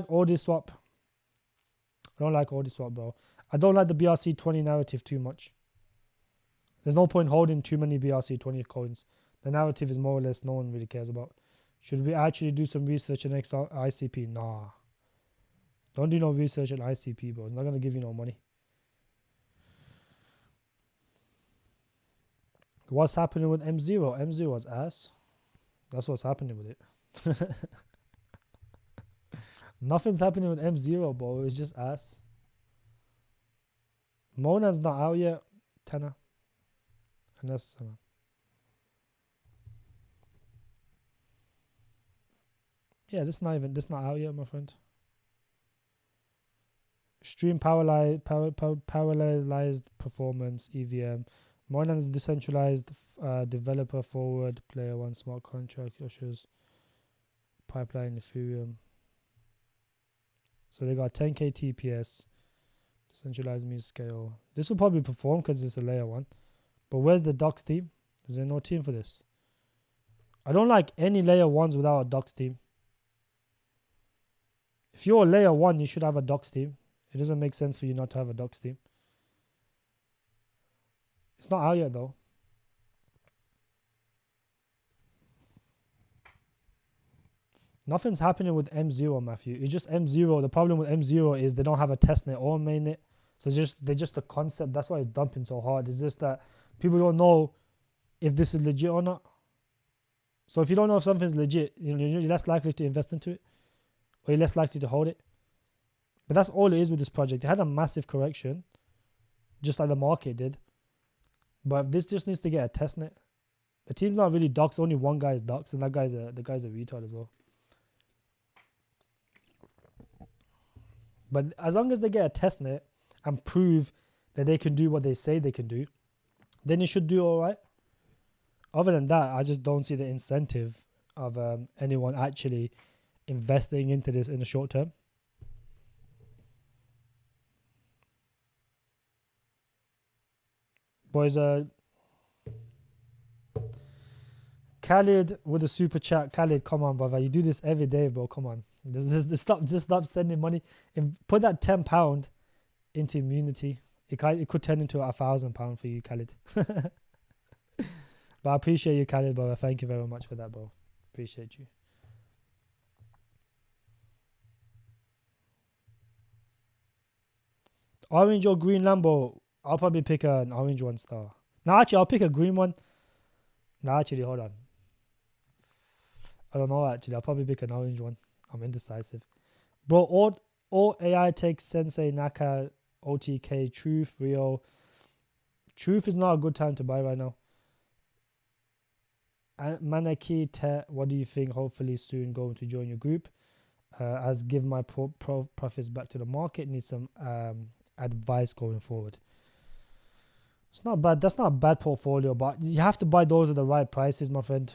all this swap. I don't like all this swap, bro. I don't like the BRC20 narrative too much. There's no point holding too many BRC20 coins. The narrative is more or less no one really cares about. Should we actually do some research on ICP? Nah. Don't do no research on ICP, bro. It's not going to give you no money. What's happening with M0? M0's ass. That's what's happening with it. Nothing's happening with M0, bro. It's just ass. Monad's not out yet. Tenor. And that's... yeah, this not out yet, my friend. Extreme parallelized performance, EVM. Monad is decentralized developer forward, player one smart contract, Yoshi's pipeline, Ethereum. So they got 10k TPS, decentralized music scale. This will probably perform because it's a layer one. But where's the docs team? Is there no team for this? I don't like any layer ones without a docs team. If you're a layer one, you should have a docs team. It doesn't make sense for you not to have a docs team. It's not out yet though. Nothing's happening with M0, Matthew. It's just M0. The problem with M0 is they don't have a testnet or a mainnet. So they're just a concept. That's why it's dumping so hard. It's just that people don't know if this is legit or not. So if you don't know if something's legit, you're less likely to invest into it, or you're less likely to hold it. But that's all it is with this project. It had a massive correction, just like the market did. But this just needs to get a testnet. The team's not really doxed. Only one guy is doxed, and the guy's a retard as well. But as long as they get a testnet and prove that they can do what they say they can do, then it should do all right. Other than that, I just don't see the incentive of anyone actually investing into this in the short term. Boys, Khalid with a super chat. Khalid, come on, brother. You do this every day, bro. Come on. Just stop sending money. Put that £10 into Munity. It could turn into £1,000 for you, Khalid. But I appreciate you, Khalid, brother. Thank you very much for that, bro. Appreciate you. Orange or green Lambo? I'll probably pick an orange one star. No, actually, I'll pick a green one. No, actually, hold on. I don't know, actually. I'll probably pick an orange one. I'm indecisive. Bro, all Aitech, Sensei, Naka, OTK, Truth, Rio. Truth is not a good time to buy right now. Manaki, Te, what do you think? Hopefully soon going to join your group. As give my profits back to the market. Need some advice going forward. It's not bad. That's not a bad portfolio, but you have to buy those at the right prices, my friend.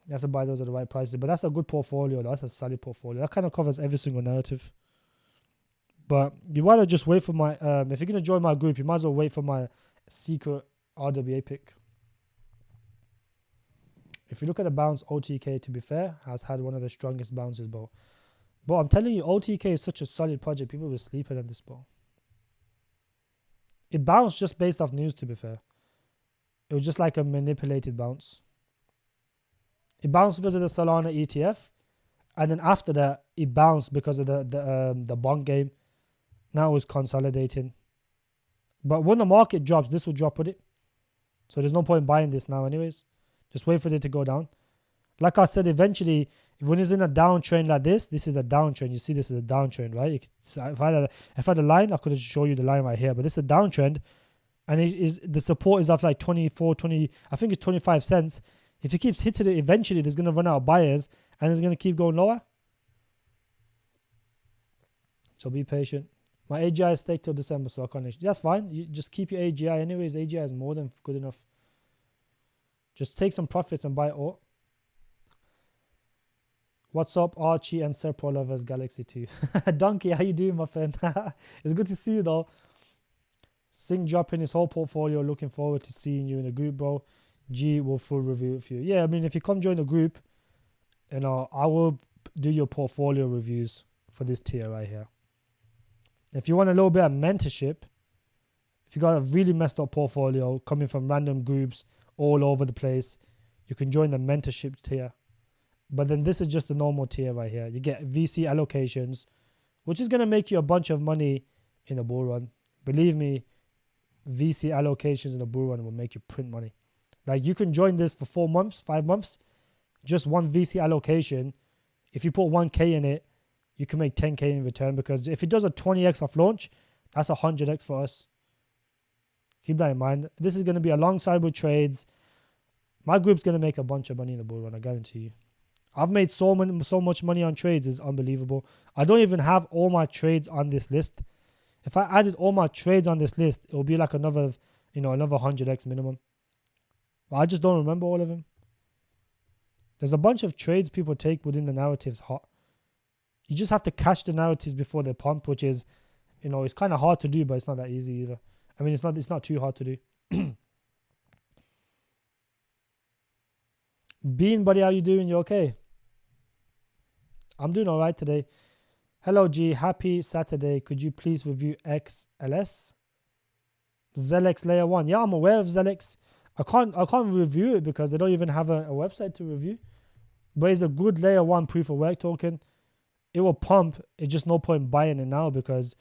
You have to buy those at the right prices. But that's a good portfolio. That's a solid portfolio. That kind of covers every single narrative. But you rather just wait for my... if you're going to join my group, you might as well wait for my secret RWA pick. If you look at the bounce, OTK, to be fair, has had one of the strongest bounces, bro. But I'm telling you, OTK is such a solid project. People were sleeping on this, bro. It bounced just based off news, to be fair. It was just like a manipulated bounce. It bounced because of the Solana ETF. And then after that, it bounced because of the bond game. Now it's consolidating. But when the market drops, this will drop with it. So there's no point buying this now anyways. Just wait for it to go down. Like I said, eventually, when it's in a downtrend like this is a downtrend. You see this is a downtrend, right? If I had a line, I could have shown you the line right here. But this is a downtrend. And the support is of like 20, I think it's 25 cents. If it keeps hitting it, eventually there's going to run out of buyers. And it's going to keep going lower. So be patient. My AGI is staked till December, so I can't. That's fine. You just keep your AGI anyways. AGI is more than good enough. Just take some profits and buy all. What's up, Archie and Sir Pro Lovers Galaxy 2? Donkey, how you doing, my friend? It's good to see you, though. Sing dropping his whole portfolio. Looking forward to seeing you in the group, bro. G will full review it for you. Yeah, I mean, if you come join the group, I will do your portfolio reviews for this tier right here. If you want a little bit of mentorship, if you got a really messed up portfolio coming from random groups all over the place, you can join the mentorship tier. But then this is just the normal tier right here. You get VC allocations, which is going to make you a bunch of money in a bull run. Believe me, VC allocations in a bull run will make you print money. Like, you can join this for 4 months, 5 months, just one VC allocation. If you put 1K in it, you can make 10K in return, because if it does a 20x off launch, that's 100x for us. Keep that in mind. This is going to be alongside with trades. My group's going to make a bunch of money in the bull run, I guarantee you. I've made so much money on trades, it's unbelievable. I don't even have all my trades on this list. If I added all my trades on this list, it will be like another 100x minimum. But I just don't remember all of them. There's a bunch of trades people take within the narratives hot. You just have to catch the narratives before they pump, which is, it's kind of hard to do, but it's not that easy either. I mean, it's not too hard to do. Bean, buddy, how you doing? You okay? I'm doing all right today. Hello, G. Happy Saturday. Could you please review XLS? Is Zelex layer 1. Yeah, I'm aware of Zelex. I can't review it because they don't even have a website to review. But it's a good layer 1 proof of work token. It will pump. It's just no point buying it now because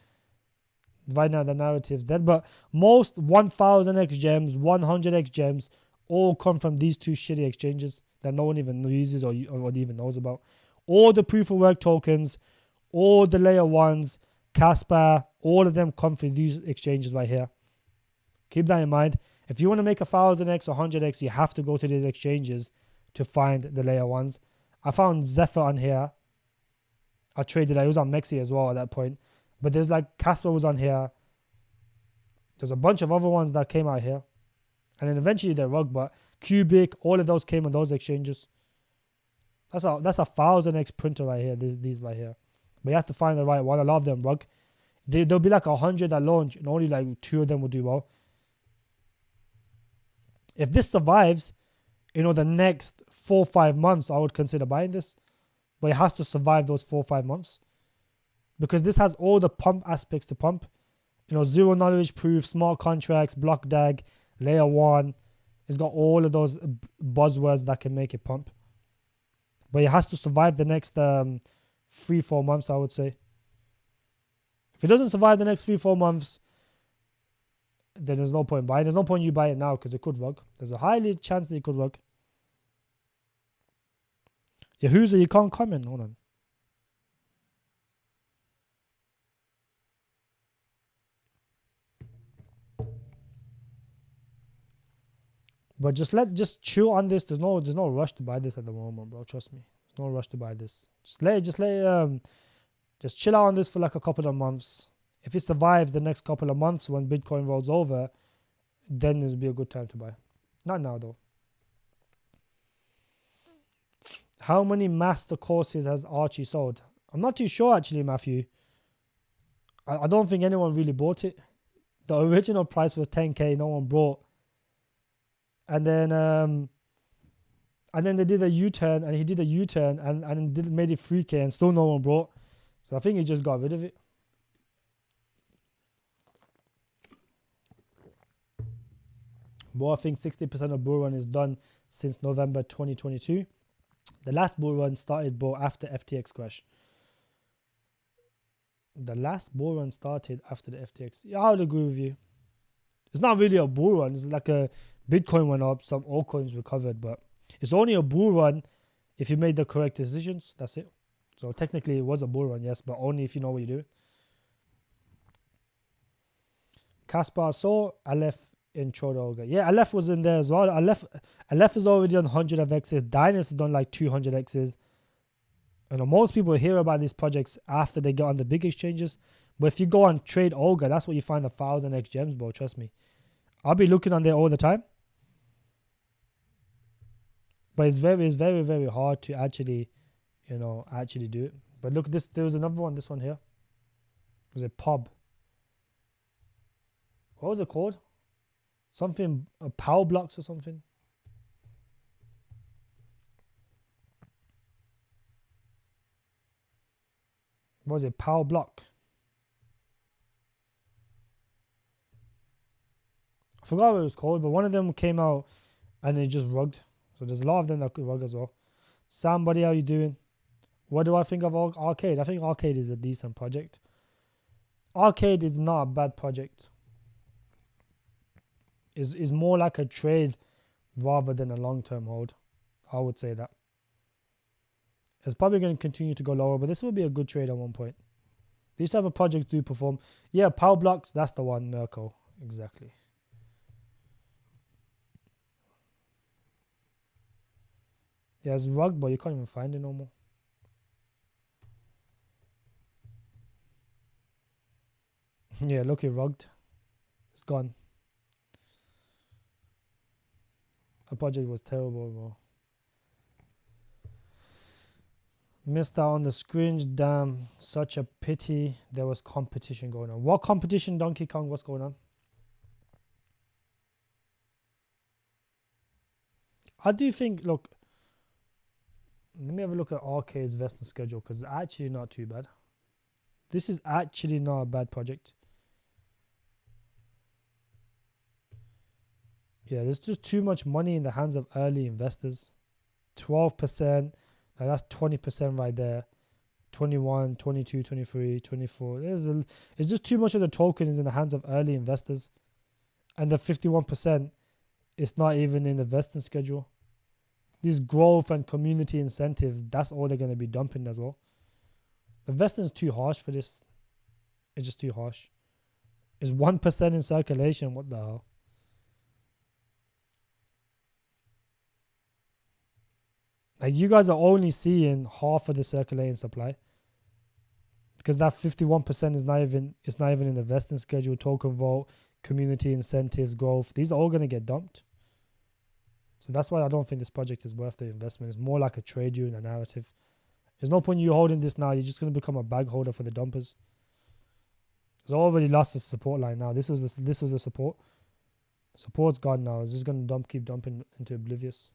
right now the narrative's dead. But most 1000x gems, 100x gems all come from these two shitty exchanges that no one even uses or even knows about. All the proof of work tokens, all the layer 1s, Casper, all of them come from these exchanges right here. Keep that in mind. If you want to make 1000x or 100x, you have to go to these exchanges to find the layer 1s. I found Zephyr on here. I traded it. It was on Mexi as well at that point. But there's like Casper was on here. There's a bunch of other ones that came out here. And then eventually they rug, but Cubic, all of those came on those exchanges. That's a 1000x printer right here, these right here. But you have to find the right one. A lot of them rug. There'll be like 100 at launch and only like 2 of them will do well. If this survives, the next 4 or 5 months, I would consider buying this. But it has to survive those 4 or 5 months. Because this has all the pump aspects to pump. Zero knowledge proof, smart contracts, block DAG, layer 1. It's got all of those buzzwords that can make it pump. But it has to survive the next 3-4 months, I would say. If it doesn't survive the next 3-4 months, then there's no point buying. There's no point you buy it now because it could rug. There's a highly chance that it could rug. Yahuza, you can't comment. Hold on. But just chill on this. There's no rush to buy this at the moment, bro. Trust me. There's no rush to buy this. Just chill out on this for like a couple of months. If it survives the next couple of months when Bitcoin rolls over, then this will be a good time to buy. Not now though. How many master courses has Archie sold? I'm not too sure actually, Matthew. I don't think anyone really bought it. The original price was 10k. No one bought. And then they did a U-turn, and he did a U-turn and made it 3k, and still no one bought. So I think he just got rid of it. But I think 60% of bull run is done since November 2022. The last bull run started after FTX crash. The last bull run started after the FTX. Yeah, I would agree with you. It's not really a bull run. It's like a Bitcoin went up, some altcoins recovered, but it's only a bull run if you made the correct decisions. That's it. So technically it was a bull run, yes, but only if you know what you're doing. Caspar saw Aleph in Chodolga. Yeah, Aleph was in there as well. Aleph is already on 100 of X's. Dynas has done like 200 X's. Most people hear about these projects after they get on the big exchanges. But if you go on Trade Olga, that's where you find 1000x gems, bro. Trust me. I'll be looking on there all the time. But it's very, very hard to actually do it. But look, there was another one, this one here. It was a pub. What was it called? Something, power blocks or something. What was it? Power block. I forgot what it was called, but one of them came out and it just rugged. So there's a lot of them that could rug as well. Sam, buddy, how you doing? What do I think of Arcade? I think Arcade is a decent project. Arcade is not a bad project. Is more like a trade rather than a long-term hold. I would say that. It's probably going to continue to go lower, but this will be a good trade at one point. These type of projects do perform. Yeah, power blocks, that's the one, Mirko. Exactly. Yeah, it's rugged, but you can't even find it no more. Yeah, look, it rugged. It's gone. The project was terrible, bro. Missed out on the scringe. Damn, such a pity there was competition going on. What competition, Donkey Kong? What's going on? I do think, look, let me have a look at Arcade's vesting schedule because it's actually not too bad. This is actually not a bad project. Yeah, there's just too much money in the hands of early investors. 12%, like that's 20% right there. 21, 22, 23, 24. It's just too much of the token is in the hands of early investors. And the 51% is not even in the vesting schedule. These growth and community incentives, that's all they're going to be dumping as well. The vesting is too harsh for this. It's just too harsh. It's 1% in circulation. What the hell? Like, you guys are only seeing half of the circulating supply, because that 51% is not even in the vesting schedule, token vote, community incentives, growth. These are all going to get dumped. So that's why I don't think this project is worth the investment. It's more like a trade during a narrative. There's no point in you holding this now. You're just going to become a bag holder for the dumpers. It's already lost the support line now. This was the support. Support's gone now. It's just going to keep dumping into oblivious.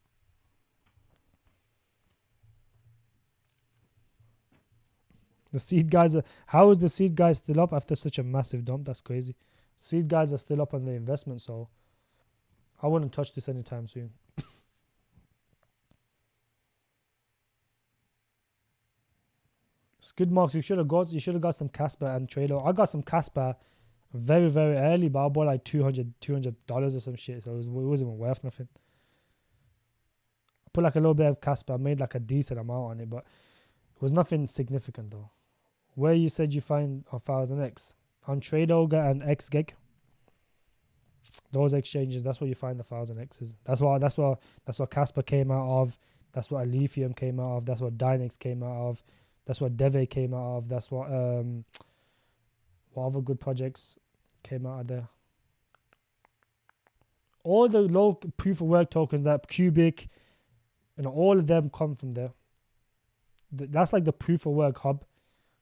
The seed guys how is the seed guys still up after such a massive dump? That's crazy. Seed guys are still up on the investment, so I wouldn't touch this anytime soon. Skid marks, you should have got some Casper and Trado. I got some Casper very, very early, but I bought like $200 or some shit, so it wasn't even worth nothing. I put like a little bit of Casper. I made like a decent amount on it, but it was nothing significant though. Where you said you find 1000X? On Tradoga and XGEG. Those exchanges, that's where you find the 1000Xs. That's what Casper came out of. That's what Lithium came out of. That's what Dynex came out of. That's what Deve came out of. That's what other good projects came out of there. All the low proof of work tokens, that Cubic, all of them come from there. That's like the proof of work hub.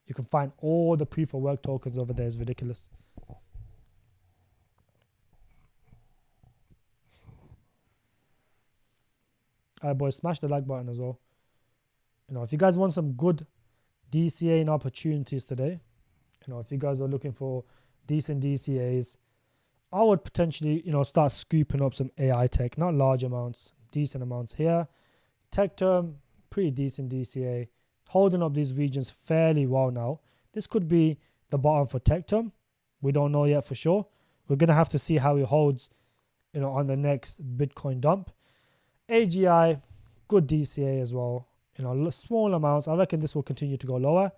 You can find all the proof of work tokens over there. It's ridiculous. Alright, boys, smash the like button as well. If you guys want some good DCA opportunities today, if you guys are looking for decent DCAs, I would potentially, start scooping up some Aitech, not large amounts, decent amounts here. Tech term, pretty decent DCA. Holding up these regions fairly well now. This could be the bottom for tech term. We don't know yet for sure. We're going to have to see how it holds, on the next Bitcoin dump. AGI, good DCA as well. Small amounts. I reckon this will continue to go lower.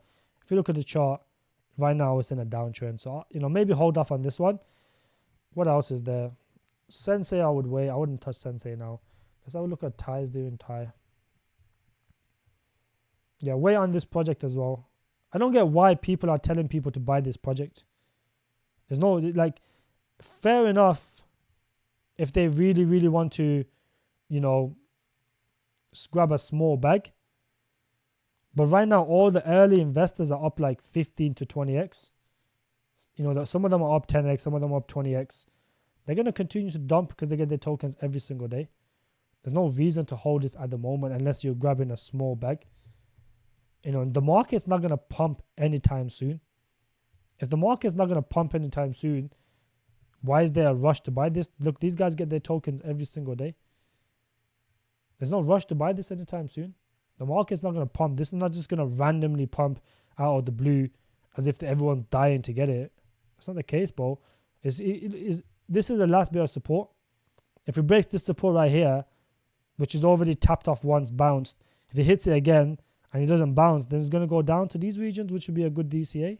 If you look at the chart, right now it's in a downtrend. So, maybe hold off on this one. What else is there? Sensei, I would wait. I wouldn't touch Sensei now. Let's have a look at Ty's doing Ty. Yeah, wait on this project as well. I don't get why people are telling people to buy this project. There's no, fair enough if they really, really want to, grab a small bag. But right now, all the early investors are up like 15 to 20x. Some of them are up 10x, some of them are up 20x. They're going to continue to dump because they get their tokens every single day. There's no reason to hold this at the moment unless you're grabbing a small bag. The market's not going to pump anytime soon. If the market's not going to pump anytime soon, why is there a rush to buy this? Look, these guys get their tokens every single day. There's no rush to buy this anytime soon. The market's not going to pump. This is not just going to randomly pump out of the blue as if everyone's dying to get it. That's not the case, bro. This is the last bit of support. If it breaks this support right here, which is already tapped off once, bounced, if it hits it again and it doesn't bounce, then it's going to go down to these regions, which would be a good DCA.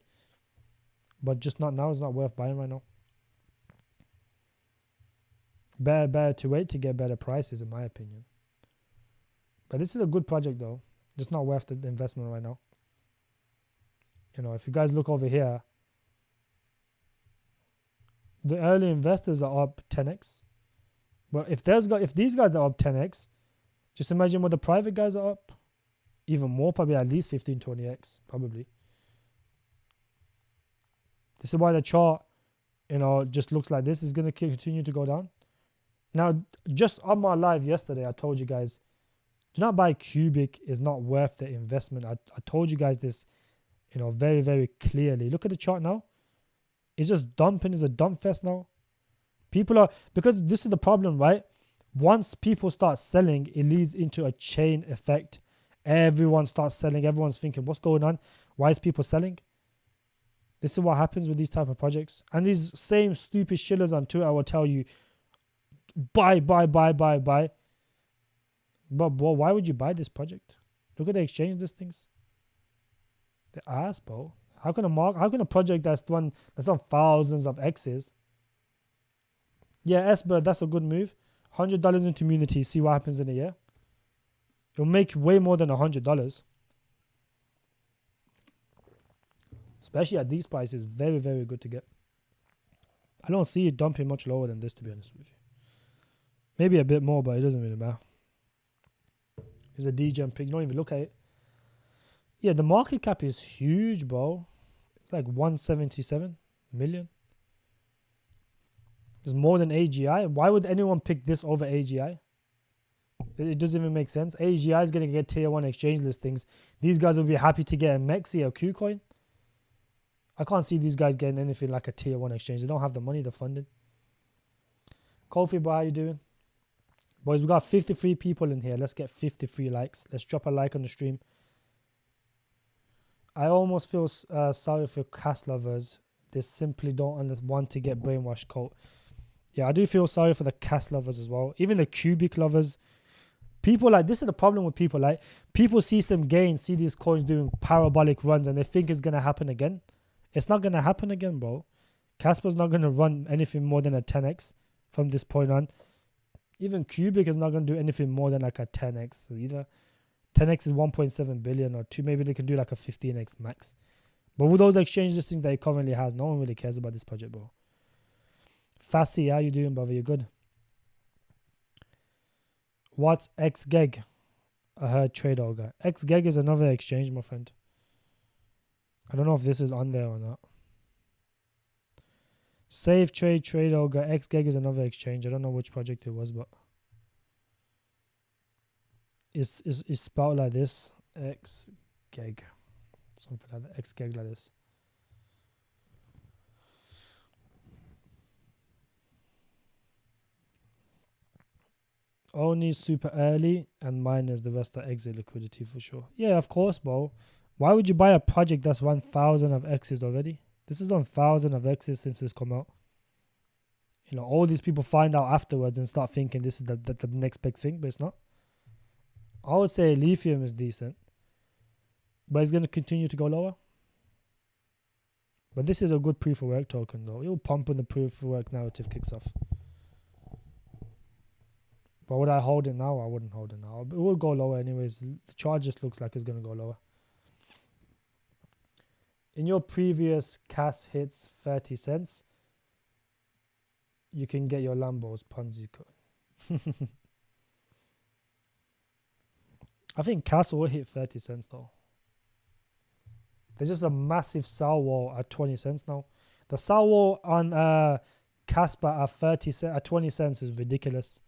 But just not now. It's not worth buying right now. Better to wait to get better prices, in my opinion. But this is a good project, though. Just not worth the investment right now. If you guys look over here, the early investors are up 10x. But if these guys are up 10x, just imagine what the private guys are up. Even more, probably at least 15, 20x, probably. This is why the chart, just looks like this is going to continue to go down. Now, just on my live yesterday, I told you guys, do not buy Cubic. Is not worth the investment. I told you guys this, very, very clearly. Look at the chart now. It's just dumping. It's a dump fest now. People are, because this is the problem, right? Once people start selling, it leads into a chain effect. Everyone starts selling. Everyone's thinking, what's going on? Why is people selling? This is what happens with these type of projects. And these same stupid shillers on Twitter will tell you, buy. But bro, why would you buy this project? Look at the exchange listings. The ass, bro. How can a project that's on thousands of X's? Yeah, S-Bird, that's a good move. $100 into Munity, see what happens in a year. You'll make way more than $100. Especially at these prices, very, very good to get. I don't see it dumping much lower than this, to be honest with you. Maybe a bit more, but it doesn't really matter. It's a degen pick. You don't even look at it. Yeah, the market cap is huge, bro. It's like 177 million. It's more than AGI. Why would anyone pick this over AGI? It doesn't even make sense. AGI is going to get tier 1 exchange listings. These guys will be happy to get a Mexi or KuCoin. I can't see these guys getting anything like a tier 1 exchange. They don't have the money, they're funded. Kofi, bro, how you doing? Boys, we got 53 people in here. Let's get 53 likes. Let's drop a like on the stream. I almost feel sorry for CAS lovers. They simply don't want to get brainwashed, Colt. Yeah, I do feel sorry for the CAS lovers as well. Even the cubic lovers. People like, this is the problem with people. Like, people see some gains, see these coins doing parabolic runs, and they think it's going to happen again. It's not going to happen again, bro. Casper's not going to run anything more than a 10x from this point on. Even Cubic is not going to do anything more than like a 10x either. 10x is 1.7 billion or 2. Maybe they can do like a 15x max. But with those exchange listings that it currently has, no one really cares about this project, bro. Fassi, how you doing, brother? You good? What's XGeg? I heard TradeOrga. XGeg is another exchange, my friend. I don't know if this is on there or not. Safe Trade, TradeOrga. XGeg is another exchange. I don't know which project it was, but it's spelled like this. XGeg. Something like that. XGeg like this. Only super early and miners, the rest are exit liquidity for sure. Yeah, of course, bro. Why would you buy a project that's 1,000 of X's already? This is 1,000 of X's since it's come out. You know, all these people find out afterwards and start thinking this is the next big thing, but it's not. I would say lithium is decent, but it's going to continue to go lower. But this is a good proof of work token, though. It will pump when the proof of work narrative kicks off. But would I hold it now? I wouldn't hold it now. It will go lower anyways. The chart just looks like it's going to go lower. In your previous CAS hits 30 cents, you can get your Lambos Ponzi coin. I think CAS will hit 30 cents though. There's just a massive sell wall at 20 cents now. The sell wall on Casper at 20 cents is ridiculous.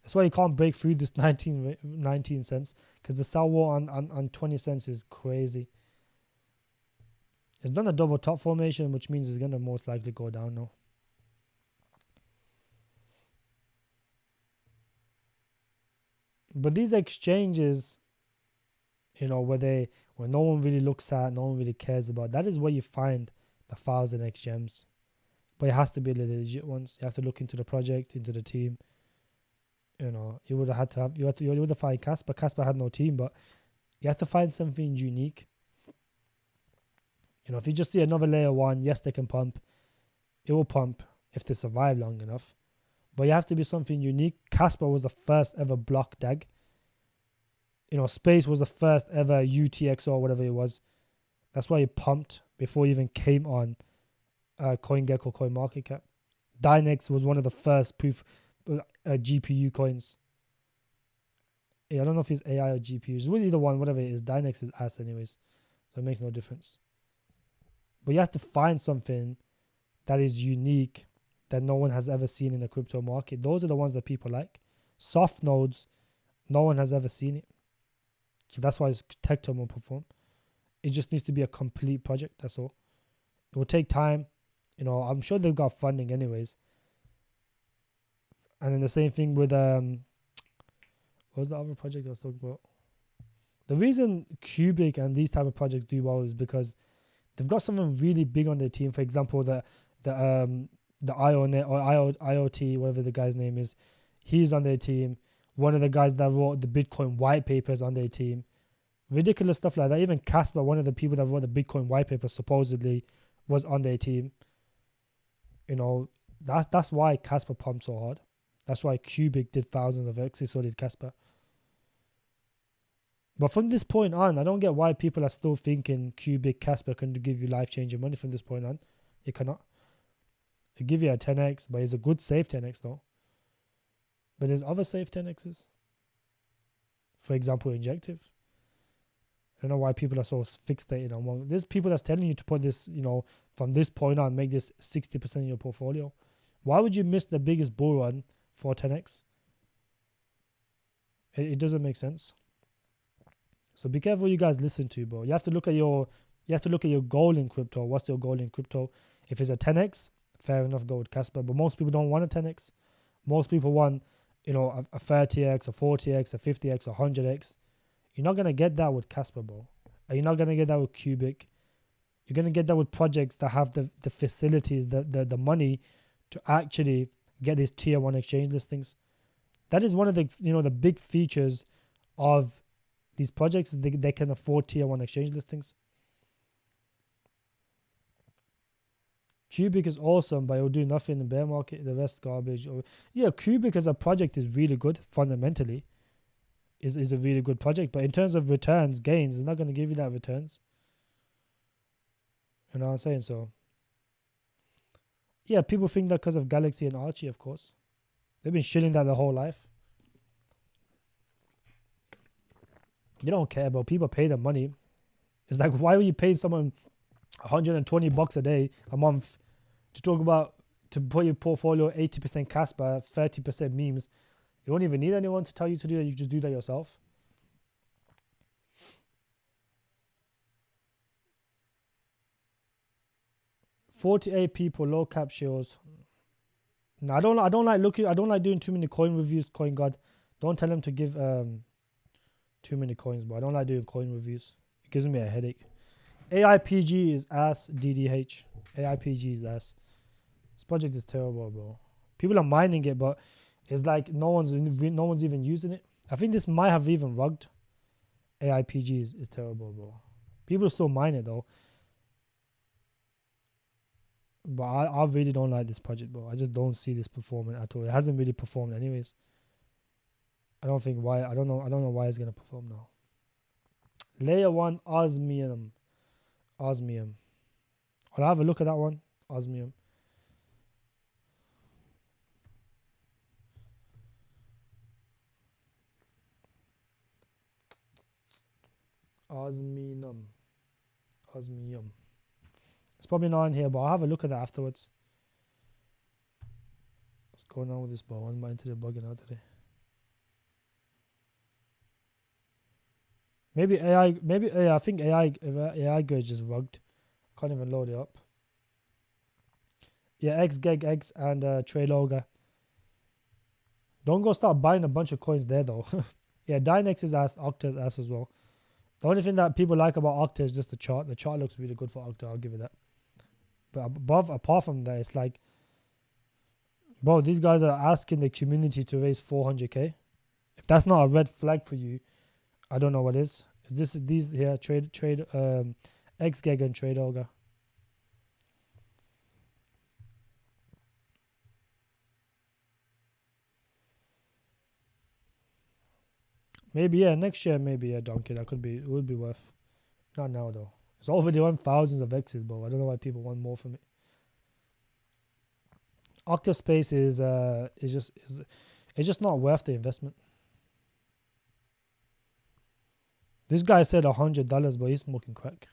That's why you can't break through this 19 cents, because the sell wall on 20 cents is crazy. It's done a double top formation, which means it's going to most likely go down now. But these exchanges, you know, where no one really looks at, no one really cares about, that is where you find the 1,000x gems. But it has to be the legit ones. You have to look into the project, into the team. You know, you would have to find Casper. Casper had no team, but you have to find something unique. You know, if you just see another layer 1, yes, they can pump. It will pump if they survive long enough. But you have to be something unique. Casper was the first ever block DAG. You know, Space was the first ever UTXO or whatever it was. That's why it pumped before it even came on CoinGecko, CoinMarketCap. Dynex was one of the first proof GPU coins. Yeah, I don't know if it's AI or GPU. It's either one, whatever it is. Dynex is ass anyways. So it makes no difference. But you have to find something that is unique, that no one has ever seen in the crypto market. Those are the ones that people like. Soft nodes, no one has ever seen it. So that's why Tecton will perform. It just needs to be a complete project, that's all. It will take time. You know, I'm sure they've got funding anyways. And then the same thing with what was the other project I was talking about? The reason Cubic and these type of projects do well is because they've got someone really big on their team. For example, the IONet or IoT, whatever the guy's name is, he's on their team. One of the guys that wrote the Bitcoin white papers on their team. Ridiculous stuff like that. Even Casper, one of the people that wrote the Bitcoin white paper, supposedly was on their team. You know, that's why Casper pumped so hard. That's why Cubic did thousands of X's, so did Casper. But from this point on, I don't get why people are still thinking Cubic, Casper can give you life-changing money from this point on. It cannot. It give you a 10x, but it's a good safe 10x though. But there's other safe 10x's. For example, Injective. I don't know why people are so fixated on one. There's people that's telling you to put this, you know, from this point on, make this 60% of your portfolio. Why would you miss the biggest bull run for 10x? It doesn't make sense. So be careful you guys listen to, bro. You have to look at your goal in crypto. What's your goal in crypto? If it's a 10x, fair enough, go with Casper. But most people don't want a 10x. Most people want, you know, a 30x, a 40x, a 50x, a 100x. You're not gonna get that with Casper, bro. And you're not gonna get that with Cubic. You're gonna get that with projects that have the facilities, the money to actually get these tier 1 exchange listings. That is one of the, you know, the big features of these projects. They can afford tier 1 exchange listings. Cubic is awesome, but it will do nothing in the bear market. The rest garbage. Yeah, Cubic as a project is really good fundamentally. Is a really good project, but in terms of returns, gains, it's not going to give you that returns. You know what I'm saying? So, yeah, people think that because of Galaxy and Archie, of course. They've been shilling that their whole life. You don't care, but people pay them money. It's like, why are you paying someone $120 a day, a month, to talk about, to put your portfolio 80% Casper, 30% memes? You don't even need anyone to tell you to do that. You just do that yourself. $48 people, low cap shares. No, I don't like doing too many coin reviews. Coin God, don't tell them to give too many coins, but I don't like doing coin reviews. It gives me a headache. AIPG is ass. DDH. AIPG is ass. This project is terrible, bro. People are mining it, but it's like no one's even using it. I think this might have even rugged. AIPG is terrible, bro. People still mine it though. But I really don't like this project, bro. I just don't see this performing at all. It hasn't really performed anyways. I don't know why it's gonna perform now. Layer 1 Osmium. I'll have a look at that one. Osmium. It's probably not in here, but I'll have a look at that afterwards. What's going on with this, bro? Why is my internet bugging out today? Maybe AI. I think AI Go is just rugged. Can't even load it up. Yeah, XGegX and Trade Ogre. Don't go start buying a bunch of coins there though. Yeah, Dynex is ass, Octa is ass as well. The only thing that people like about Octa is just the chart. The chart looks really good for Octa, I'll give it that. But apart from that, it's like, bro, these guys are asking the community to raise 400k. If that's not a red flag for you, I don't know what is. Is these here trade XGeg and Trade Ogre? Maybe next year maybe Donkey. That it would be worth. Not now though. It's already on thousands of X's, bro. I don't know why people want more from it. Octaspace it's just not worth the investment. This guy said $100, but he's smoking crack.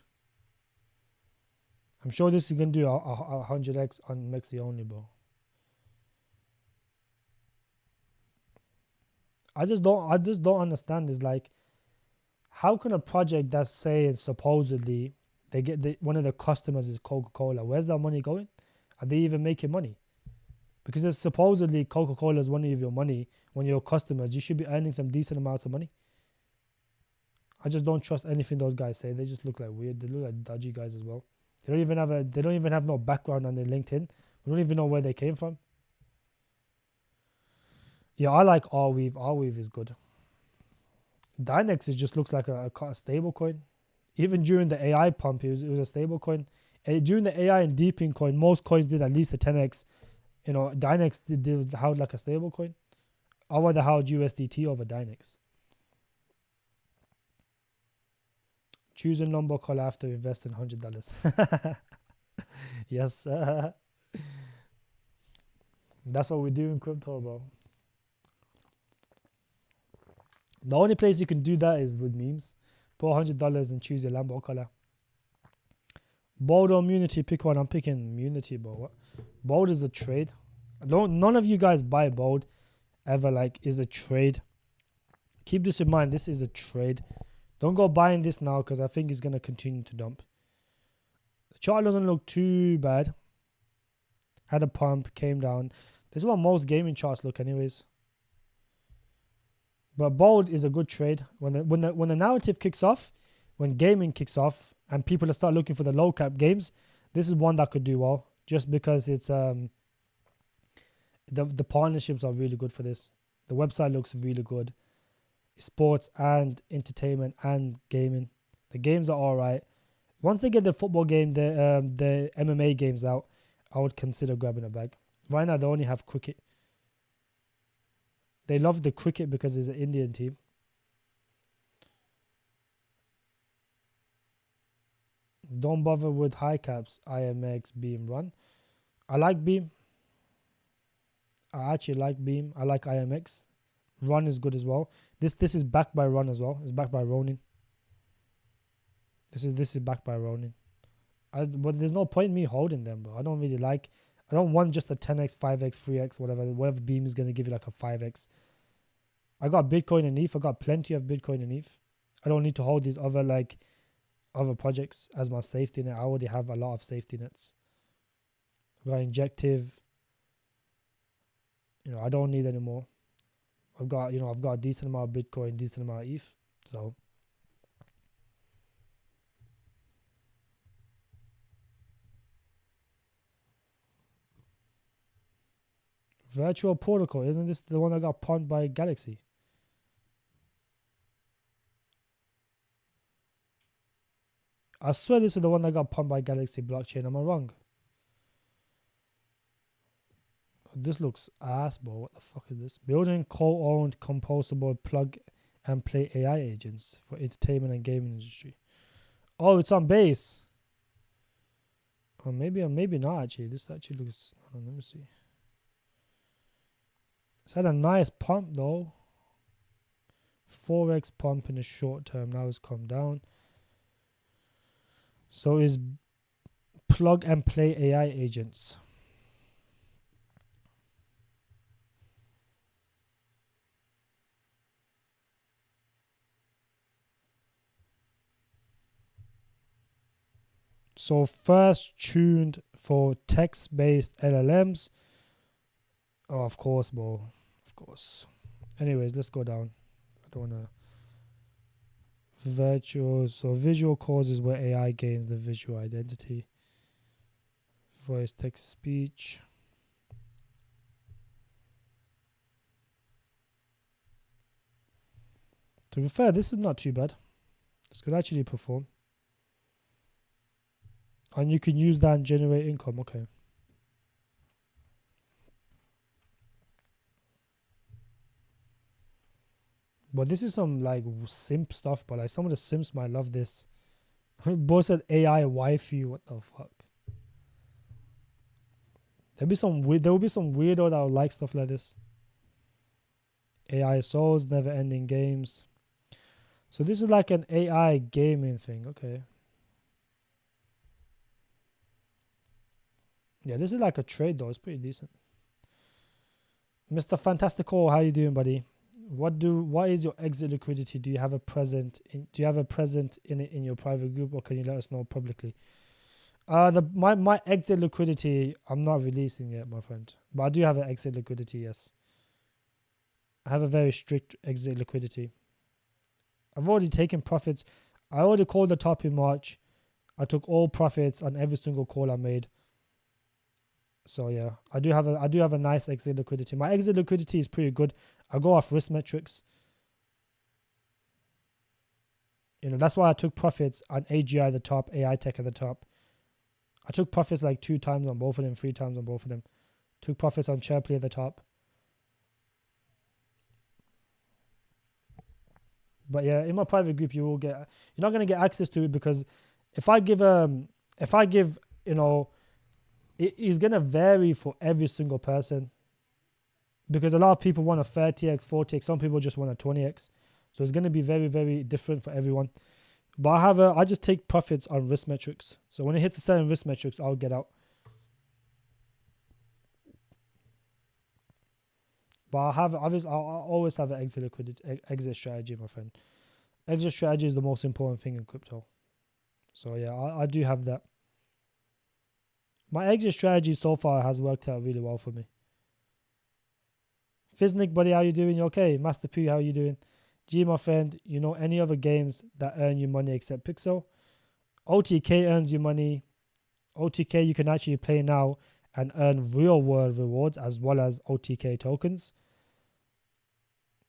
I'm sure this is gonna do 100x on Mexi only, bro. I just don't understand this. Like, how can a project that's saying supposedly they get one of the customers is Coca-Cola? Where's that money going? Are they even making money? Because if supposedly Coca-Cola is one of your money, one of your customers, you should be earning some decent amounts of money. I just don't trust anything those guys say. They just look like weird. They look like dodgy guys as well. They don't even have no background on their LinkedIn. We don't even know where they came from. Yeah, I like Arweave. Arweave is good. Dynex just looks like a stable coin. Even during the AI pump, it was a stable coin. During the AI and deeping coin, most coins did at least a 10x. You know, Dynex did held like a stable coin. I would have held USDT over Dynex. Choose a number call after investing $100. Yes. That's what we do in crypto, bro. The only place you can do that is with memes. Put $100 and choose your Lambo color. Bold or Munity, pick one. I'm picking Munity, bro. What? Bold is a trade. None of you guys buy Bold ever, like, is a trade. Keep this in mind. This is a trade. Don't go buying this now because I think it's going to continue to dump. The chart doesn't look too bad. Had a pump, came down. This is what most gaming charts look anyways. But Bold is a good trade. When the narrative kicks off, when gaming kicks off and people start looking for the low cap games, this is one that could do well just because it's the partnerships are really good for this. The website looks really good. Sports and entertainment and gaming. The games are all right. Once they get the football game, the MMA games out, I would consider grabbing a bag. Right now, they only have cricket. They love the cricket because it's an Indian team. Don't bother with high caps. IMX, Beam, Run. I like Beam. I actually like Beam. I like IMX. Run is good as well. This is backed by Run as well. It's backed by Ronin. This is backed by Ronin. But there's no point in me holding them, bro. I don't want just a 10x, 5x, 3x, whatever Beam is going to give you like a 5x. I got Bitcoin and ETH. I got plenty of Bitcoin and ETH. I don't need to hold these other projects as my safety net. I already have a lot of safety nets. I got Injective. I don't need any more. I've got a decent amount of Bitcoin, decent amount of ETH. So Virtual Protocol, isn't this the one that got pumped by Galaxy? I swear this is the one that got pumped by Galaxy blockchain. Am I wrong? This looks ass, bro. What the fuck is this? Building co-owned composable plug and play AI agents for entertainment and gaming industry. Oh, it's on base. Or maybe not actually. This actually looks, hold on, let me see. It's had a nice pump though. 4x pump in the short term. Now it's come down. So is plug and play AI agents. So first tuned for text-based LLMs. Oh, of course, bro. Of course. Anyways, let's go down. I don't want to... Virtual. So visual causes where AI gains the visual identity. Voice, text, speech. To be fair, this is not too bad. This could actually perform. And you can use that and generate income. Okay. But this is some like simp stuff. But like some of the simps might love this. Both said AI waifu. What the fuck? There will be some weirdo that will like stuff like this. AI souls, never ending games. So this is like an AI gaming thing. Okay. Yeah, this is like a trade though. It's pretty decent. Mr. Fantastical, how you doing, buddy? What is your exit liquidity? Do you have a present in it in your private group, or can you let us know publicly? My exit liquidity, I'm not releasing yet, my friend. But I do have an exit liquidity, yes. I have a very strict exit liquidity. I've already taken profits. I already called the top in March. I took all profits on every single call I made. So yeah, I do have a nice exit liquidity. My exit liquidity is pretty good. I go off risk metrics. That's why I took profits on AGI at the top, Aitech at the top. I took profits like 2 times on both of them, 3 times on both of them. Took profits on Chirpley at the top. But yeah, in my private group, you're not gonna get access to it, because if I give it's gonna vary for every single person, because a lot of people want a 30x, 40x. Some people just want a 20x. So it's gonna be very, very different for everyone. But I just take profits on risk metrics. So when it hits a certain risk metrics, I'll get out. But I'll always have an exit strategy, my friend. Exit strategy is the most important thing in crypto. So yeah, I do have that. My exit strategy so far has worked out really well for me. Fiznik, buddy, how you doing? You okay? Master P, how you doing? G, my friend, any other games that earn you money except Pixel? OTK earns you money. OTK you can actually play now and earn real world rewards as well as OTK tokens.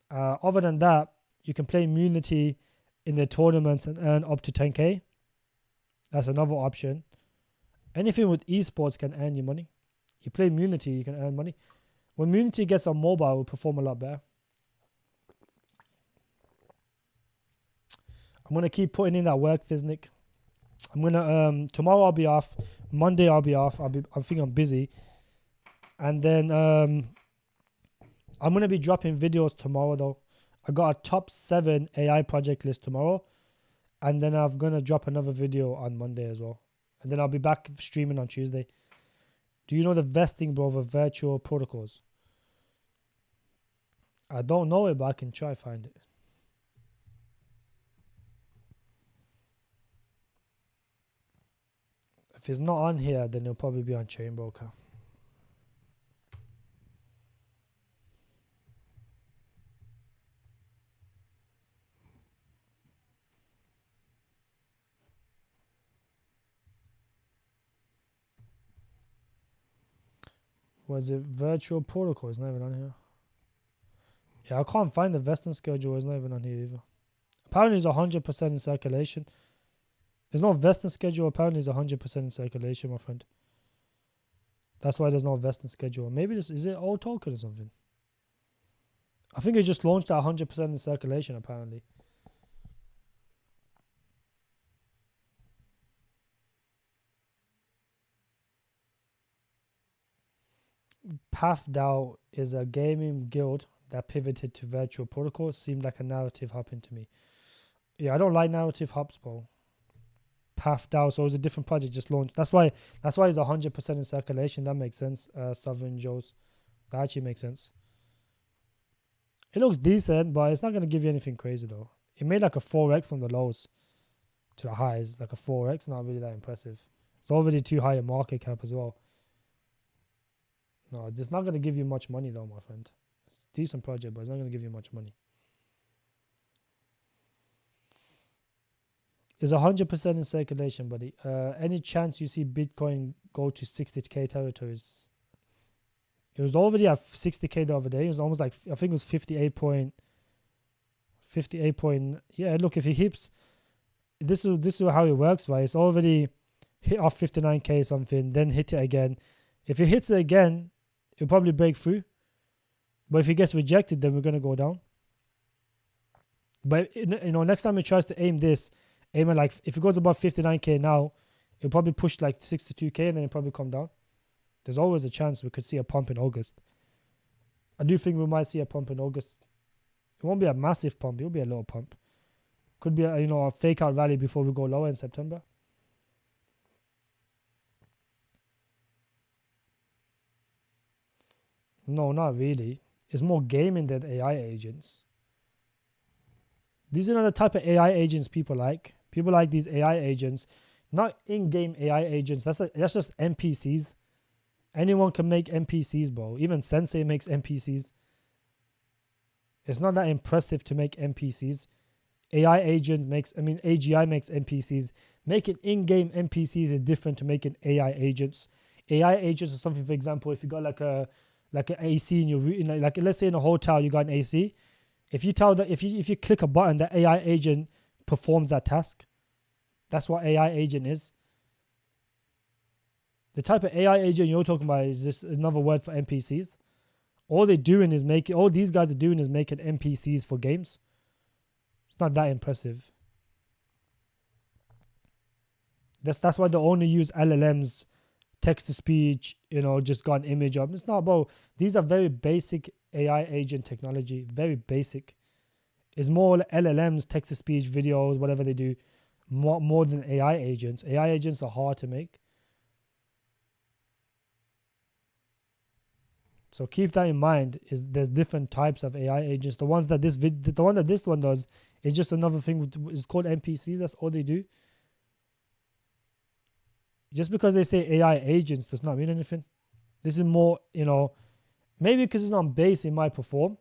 Other than that, you can play Munity in the tournaments and earn up to 10k. That's another option. Anything with esports can earn you money. You play Munity, you can earn money. When Munity gets on mobile, it will perform a lot better. I'm going to keep putting in that work, Fiznik. I'm going to, tomorrow I'll be off. Monday I'll be off. I think I'm busy. And then I'm going to be dropping videos tomorrow though. I got a top 7 AI project list tomorrow. And then I'm going to drop another video on Monday as well. And then I'll be back streaming on Tuesday. Do you know the vesting, bro, of virtual protocols? I don't know it, but I can try find it. If it's not on here, then it'll probably be on Chainbroker. Was it virtual protocol? It's not even on here. Yeah, I can't find the vesting schedule. It's not even on here either. Apparently it's 100% in circulation. There's no vesting schedule. Apparently it's 100% in circulation, my friend. That's why there's no vesting schedule. Maybe this is it old token or something. I think it just launched at 100% in circulation apparently. PathDAO is a gaming guild that pivoted to virtual protocol. Seemed like a narrative hopping to me. Yeah, I don't like narrative hops, bro. PathDAO, so it's a different project just launched. That's why it's 100% in circulation. That makes sense. Sovereign Joes, that actually makes sense. It looks decent, but it's not gonna give you anything crazy though. It made like a 4x from the lows to the highs, like a 4x. Not really that impressive. It's already too high a market cap as well. No, it's not gonna give you much money though, my friend. It's a decent project, but it's not gonna give you much money. It's 100% in circulation, buddy. Any chance you see Bitcoin go to 60k territories? It was already at 60k the other day. It was almost like, I think it was 58 point. Yeah, look, if he hits, this is how it works, right? It's already hit off 59k something, then hit it again. If it hits it again, it'll probably break through. But if it gets rejected, then we're gonna go down. But next time it tries to aim at like, if it goes above 59k now, it'll probably push like 62k and then it'll probably come down. There's always a chance we could see a pump in August. I do think we might see a pump in August. It won't be a massive pump. It'll be a little pump. Could be a fake out rally before we go lower in September. No, not really. It's more gaming than AI agents. These are not the type of AI agents people like. People like these AI agents. not in-game AI agents. That's just NPCs. Anyone can make NPCs, bro. Even Sensei makes NPCs. It's not that impressive to make NPCs. AGI makes NPCs. Making in-game NPCs is different to making AI agents. AI agents are something, for example, if you got like an AC in your room, like let's say in a hotel you got an AC. If you tell that if you click a button, the AI agent performs that task. That's what AI agent is. The type of AI agent you're talking about is just another word for NPCs. All they're doing is all these guys are doing is making NPCs for games. It's not that impressive. That's why they only use LLMs, text to speech, just got an image up. It's not, bro. These are very basic AI agent technology, very basic. It's more LLMs, text to speech, videos, whatever they do, more than AI agents. AI agents are hard to make. So keep that in mind. There's different types of AI agents. The one that this one does is just another thing. It's called NPCs. That's all they do. Just because they say AI agents does not mean anything. This is more, maybe because it's not based, it might perform.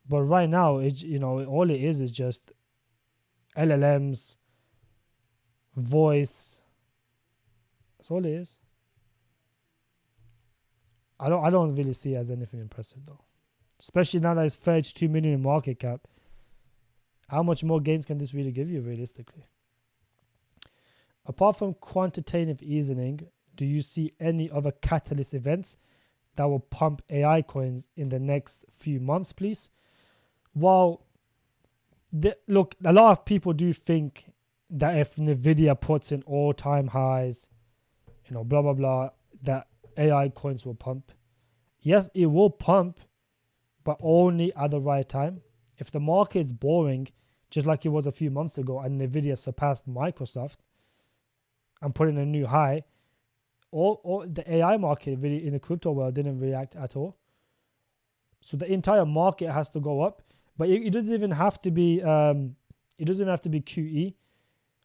But right now, all it is just LLMs, voice. That's all it is. I don't really see it as anything impressive though. Especially now that it's 32 million in market cap. How much more gains can this really give you realistically? Apart from quantitative easing, do you see any other catalyst events that will pump AI coins in the next few months, please? Well, look, a lot of people do think that if Nvidia puts in all-time highs, blah, blah, blah, that AI coins will pump. Yes, it will pump, but only at the right time. If the market is boring, just like it was a few months ago, and Nvidia surpassed Microsoft and put in a new high, or the AI market really in the crypto world didn't react at all. So the entire market has to go up, but it doesn't even have to be QE,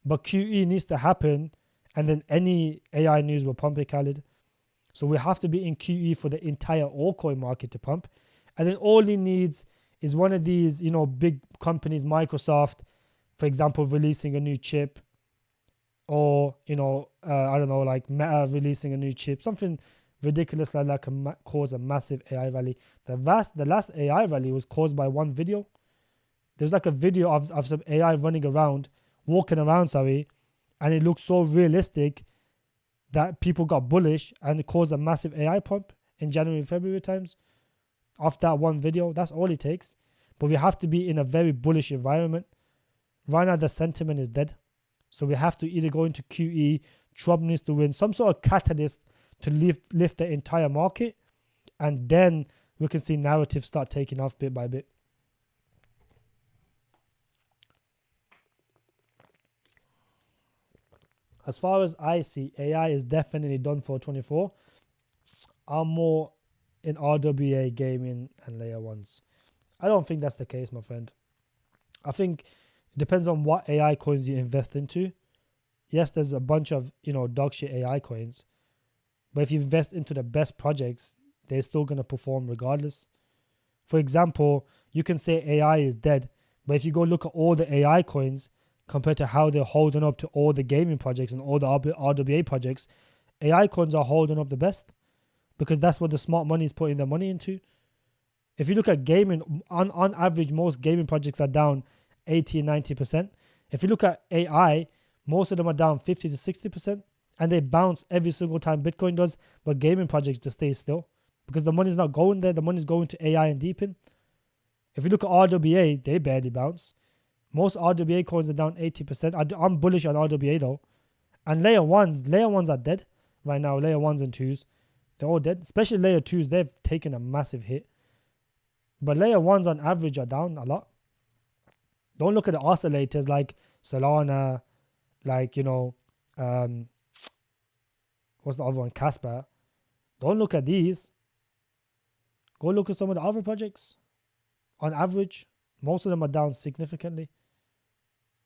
but QE needs to happen, and then any AI news will pump it, Khalid. So we have to be in QE for the entire altcoin market to pump. And then all it needs is one of these, big companies, Microsoft, for example, releasing a new chip, or, I don't know, like Meta releasing a new chip, something ridiculous like that can cause a massive AI rally. The last AI rally was caused by one video. There's like a video of some AI walking around, and it looked so realistic that people got bullish and it caused a massive AI pump in January, February times. Off that one video, that's all it takes. But we have to be in a very bullish environment. Right now, the sentiment is dead. So we have to either go into QE, Trump needs to win, some sort of catalyst to lift the entire market, and then we can see narratives start taking off bit by bit. As far as I see, AI is definitely done for 24. I'm more in RWA, gaming, and layer ones. I don't think that's the case, my friend. I think it depends on what AI coins you invest into. Yes, there's a bunch of, dog shit AI coins. But if you invest into the best projects, they're still going to perform regardless. For example, you can say AI is dead, but if you go look at all the AI coins compared to how they're holding up to all the gaming projects and all the RWA projects, AI coins are holding up the best because that's what the smart money is putting their money into. If you look at gaming, on average, most gaming projects are down 80 and 90%. If you look at AI, most of them are down 50 to 60%, and they bounce every single time Bitcoin does, but gaming projects just stay still because the money's not going there. The money's going to AI and deepen. If you look at RWA, they barely bounce. Most RWA coins are down 80%. I'm bullish on RWA though. And layer ones are dead right now. Layer ones and twos, they're all dead. Especially layer twos, they've taken a massive hit. But layer ones on average are down a lot. Don't look at the oscillators like Solana, like, what's the other one? Casper. Don't look at these. Go look at some of the other projects. On average, most of them are down significantly.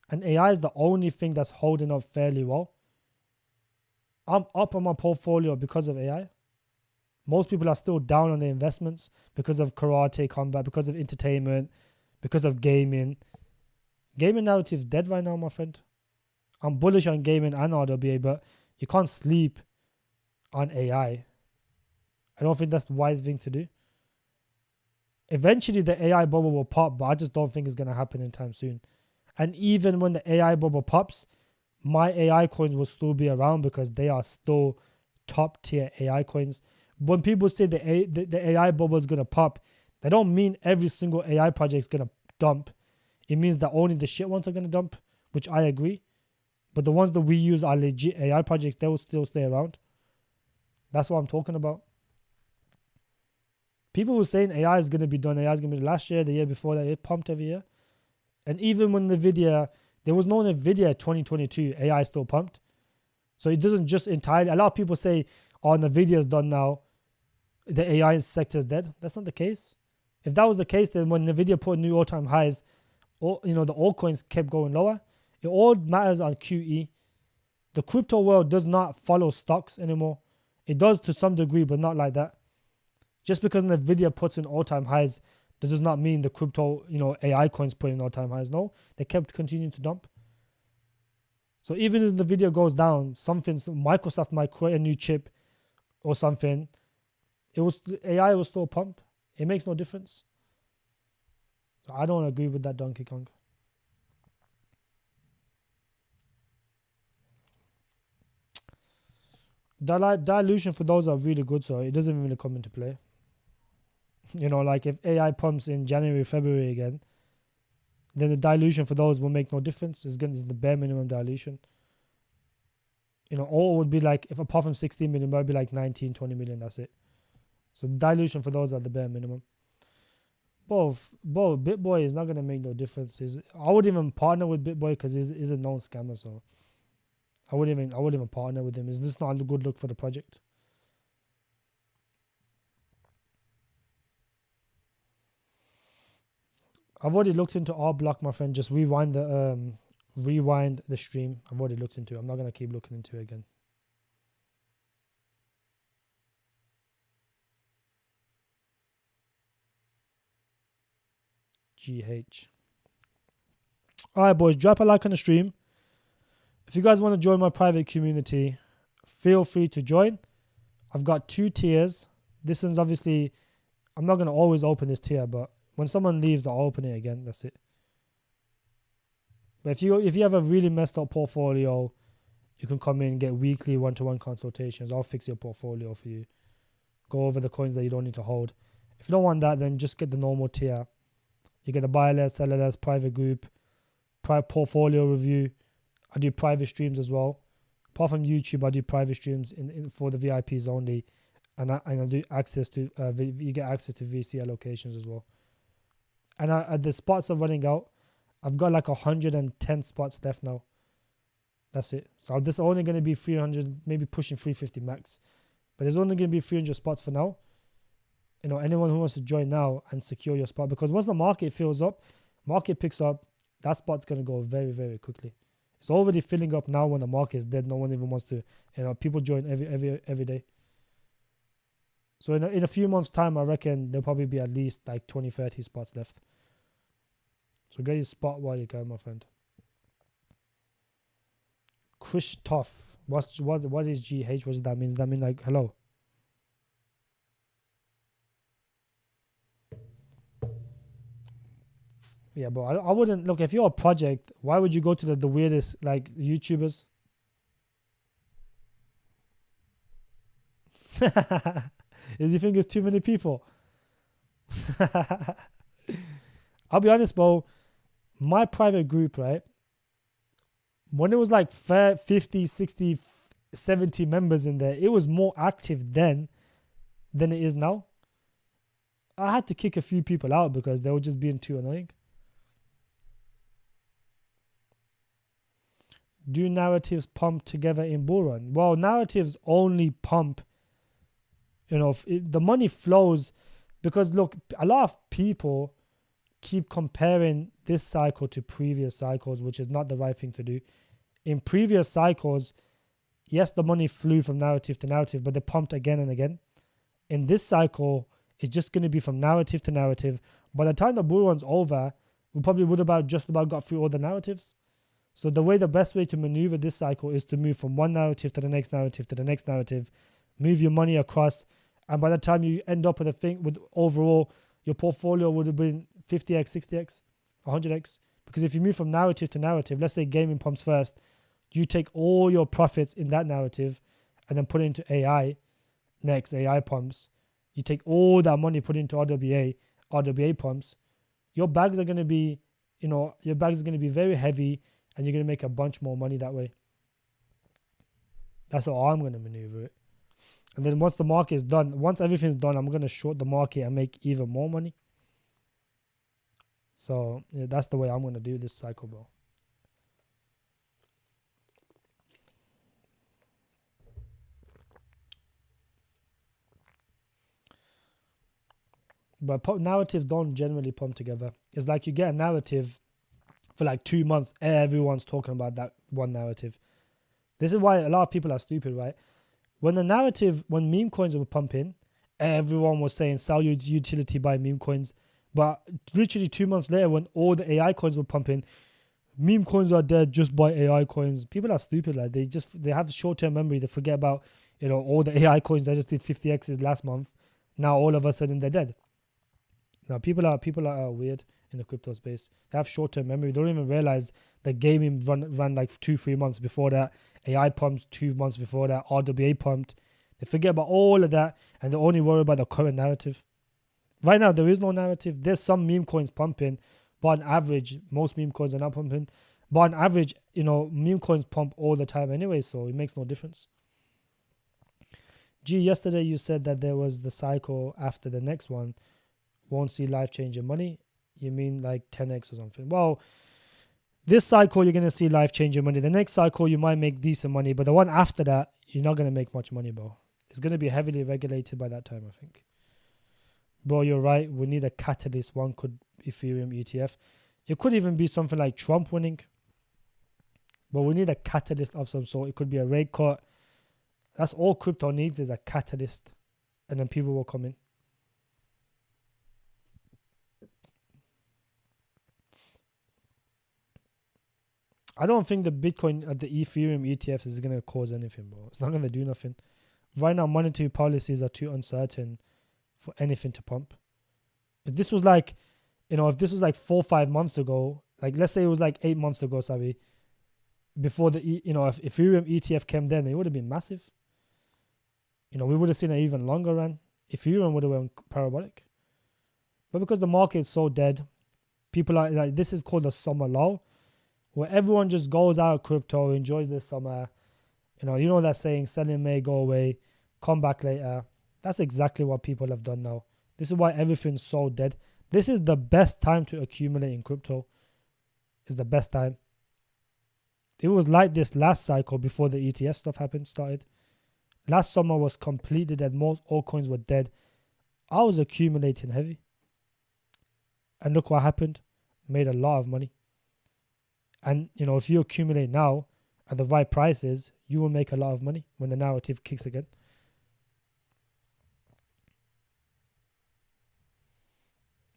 And AI is the only thing that's holding up fairly well. I'm up on my portfolio because of AI. Most people are still down on their investments because of karate, combat, because of entertainment, because of gaming. Gaming narrative is dead right now, my friend. I'm bullish on gaming and RWA, but you can't sleep on AI. I don't think that's the wise thing to do. Eventually, the AI bubble will pop, but I just don't think it's going to happen anytime soon. And even when the AI bubble pops, my AI coins will still be around because they are still top tier AI coins. When people say the AI bubble is going to pop, they don't mean every single AI project is going to dump. It means that only the shit ones are going to dump, which I agree. But the ones that we use are legit AI projects. They will still stay around. That's what I'm talking about. People were saying AI is going to be done. AI is going to be last year, the year before that. It pumped every year. And even when NVIDIA, there was no NVIDIA 2022, AI still pumped. So it doesn't just entirely, a lot of people say, oh, NVIDIA is done now, the AI sector is dead. That's not the case. If that was the case, then when NVIDIA put new all-time highs, the altcoins kept going lower. It all matters on QE. The crypto world does not follow stocks anymore. It does to some degree, but not like that. Just because NVIDIA puts in all-time highs, that does not mean the crypto, AI coins put in all-time highs. No, they kept continuing to dump. So even if the NVIDIA goes down, Microsoft might create a new chip or something, AI will still pump. It makes no difference. So I don't agree with that, Donkey Kong. Dilution for those are really good, so it doesn't really come into play. Like if AI pumps in January, February again, then the dilution for those will make no difference. It's the bare minimum dilution. All would be like, if apart from 16 million, it would be like 19, 20 million, that's it. So dilution for those are the bare minimum. Both BitBoy is not going to make no difference. I wouldn't even partner with BitBoy because he's a known scammer, so I wouldn't even partner with him. It's just not a good look for the project. I've already looked into Arcblock, my friend. Just rewind the stream. I've already looked into it. I'm not going to keep looking into it again. GH. Alright, boys, drop a like on the stream. If you guys want to join my private community, feel free to join. I've got 2 tiers. This is obviously, I'm not going to always open this tier, but when someone leaves, I'll open it again. That's it. But if you have a really messed up portfolio, you can come in and get weekly one-to-one consultations. I'll fix your portfolio for you. Go over the coins that you don't need to hold. If you don't want that, then just get the normal tier. You get the buy less, sell less, private group, portfolio review. I do private streams as well. Apart from YouTube, I do private streams for the VIPs only, and I do access to you get access to VC allocations as well. And the spots are running out. I've got like 110 spots left now. That's it. So this is only going to be 300, maybe pushing 350 max. But there's only going to be 300 spots for now. Anyone who wants to join now and secure your spot, because once the market fills up, market picks up, that spot's going to go very, very quickly. It's already filling up now when the market is dead. No one even wants to, people join every day. So in a few months' time, I reckon there'll probably be at least like 20, 30 spots left. So get your spot while you can, my friend. Christoph. What is GH? What does that mean? Does that mean like hello? Yeah, but I wouldn't look, if you're a project, why would you go to the weirdest like YouTubers? Is you think it's too many people? I'll be honest, bro. My private group, right? When it was like 50, 60, 70 members in there, it was more active then than it is now. I had to kick a few people out because they were just being too annoying. Do narratives pump together in bull run? Well, narratives only pump, the money flows because look, a lot of people keep comparing this cycle to previous cycles, which is not the right thing to do. In previous cycles, yes, the money flew from narrative to narrative, but they pumped again and again. In this cycle, it's just going to be from narrative to narrative. By the time the bull run's over, we probably would have just about got through all the narratives. So the best way to maneuver this cycle is to move from one narrative to the next narrative to the next narrative, move your money across, and by the time you end up with a thing with overall, your portfolio would have been 50x, 60x, 100x. Because if you move from narrative to narrative, let's say gaming pumps first, you take all your profits in that narrative and then put it into AI. Next, AI pumps. You take all that money, put it into RWA pumps. Your bags are going to be, very heavy, and you're going to make a bunch more money that way. That's how I'm going to maneuver it. And then once the market is done, once everything's done, I'm going to short the market and make even more money. So yeah, that's the way I'm going to do this cycle, bro. But narratives don't generally pump together. It's like you get a narrative for like 2 months, everyone's talking about that one narrative. This is why a lot of people are stupid, right? When meme coins were pumping, everyone was saying sell your utility, buy meme coins. But literally 2 months later, when all the AI coins were pumping, meme coins are dead, just buy AI coins. People are stupid, like they have short-term memory. They forget about, all the AI coins that just did 50x's last month. Now all of a sudden they're dead. Now people are weird in the crypto space. They have short-term memory. They don't even realize the gaming ran like 2-3 months before that. AI pumped 2 months before that. RWA pumped. They forget about all of that, and they only worry about the current narrative. Right now, there is no narrative. There's some meme coins pumping, but on average, most meme coins are not pumping. But on average, meme coins pump all the time anyway, so it makes no difference. Yesterday you said that there was the cycle after the next one won't see life-changing money. You mean like 10x or something? Well, this cycle you're going to see life-changing money. The next cycle you might make decent money, but the one after that, you're not going to make much money, bro. It's going to be heavily regulated by that time, I think. Bro, you're right. We need a catalyst. One could Ethereum ETF. It could even be something like Trump winning. But we need a catalyst of some sort. It could be a rate cut. That's all crypto needs, is a catalyst. And then people will come in. I don't think the Bitcoin the Ethereum ETF is going to cause anything, bro. It's not going to do nothing. Right now, monetary policies are too uncertain for anything to pump. If this was like, if this was like 4 or 5 months ago, like let's say it was like 8 months ago, before the, if Ethereum ETF came then, it would have been massive. We would have seen an even longer run. Ethereum would have went parabolic. But because the market is so dead, people are like, this is called a summer lull, where everyone just goes out of crypto, enjoys this summer. You know that saying, sell in May, go away, come back later. That's exactly what people have done now. This is why everything's so dead. This is the best time to accumulate in crypto. It's the best time. It was like this last cycle before the ETF stuff started. Last summer was completely dead. Most altcoins were dead. I was accumulating heavy. And look what happened. Made a lot of money. And, if you accumulate now at the right prices, you will make a lot of money when the narrative kicks again.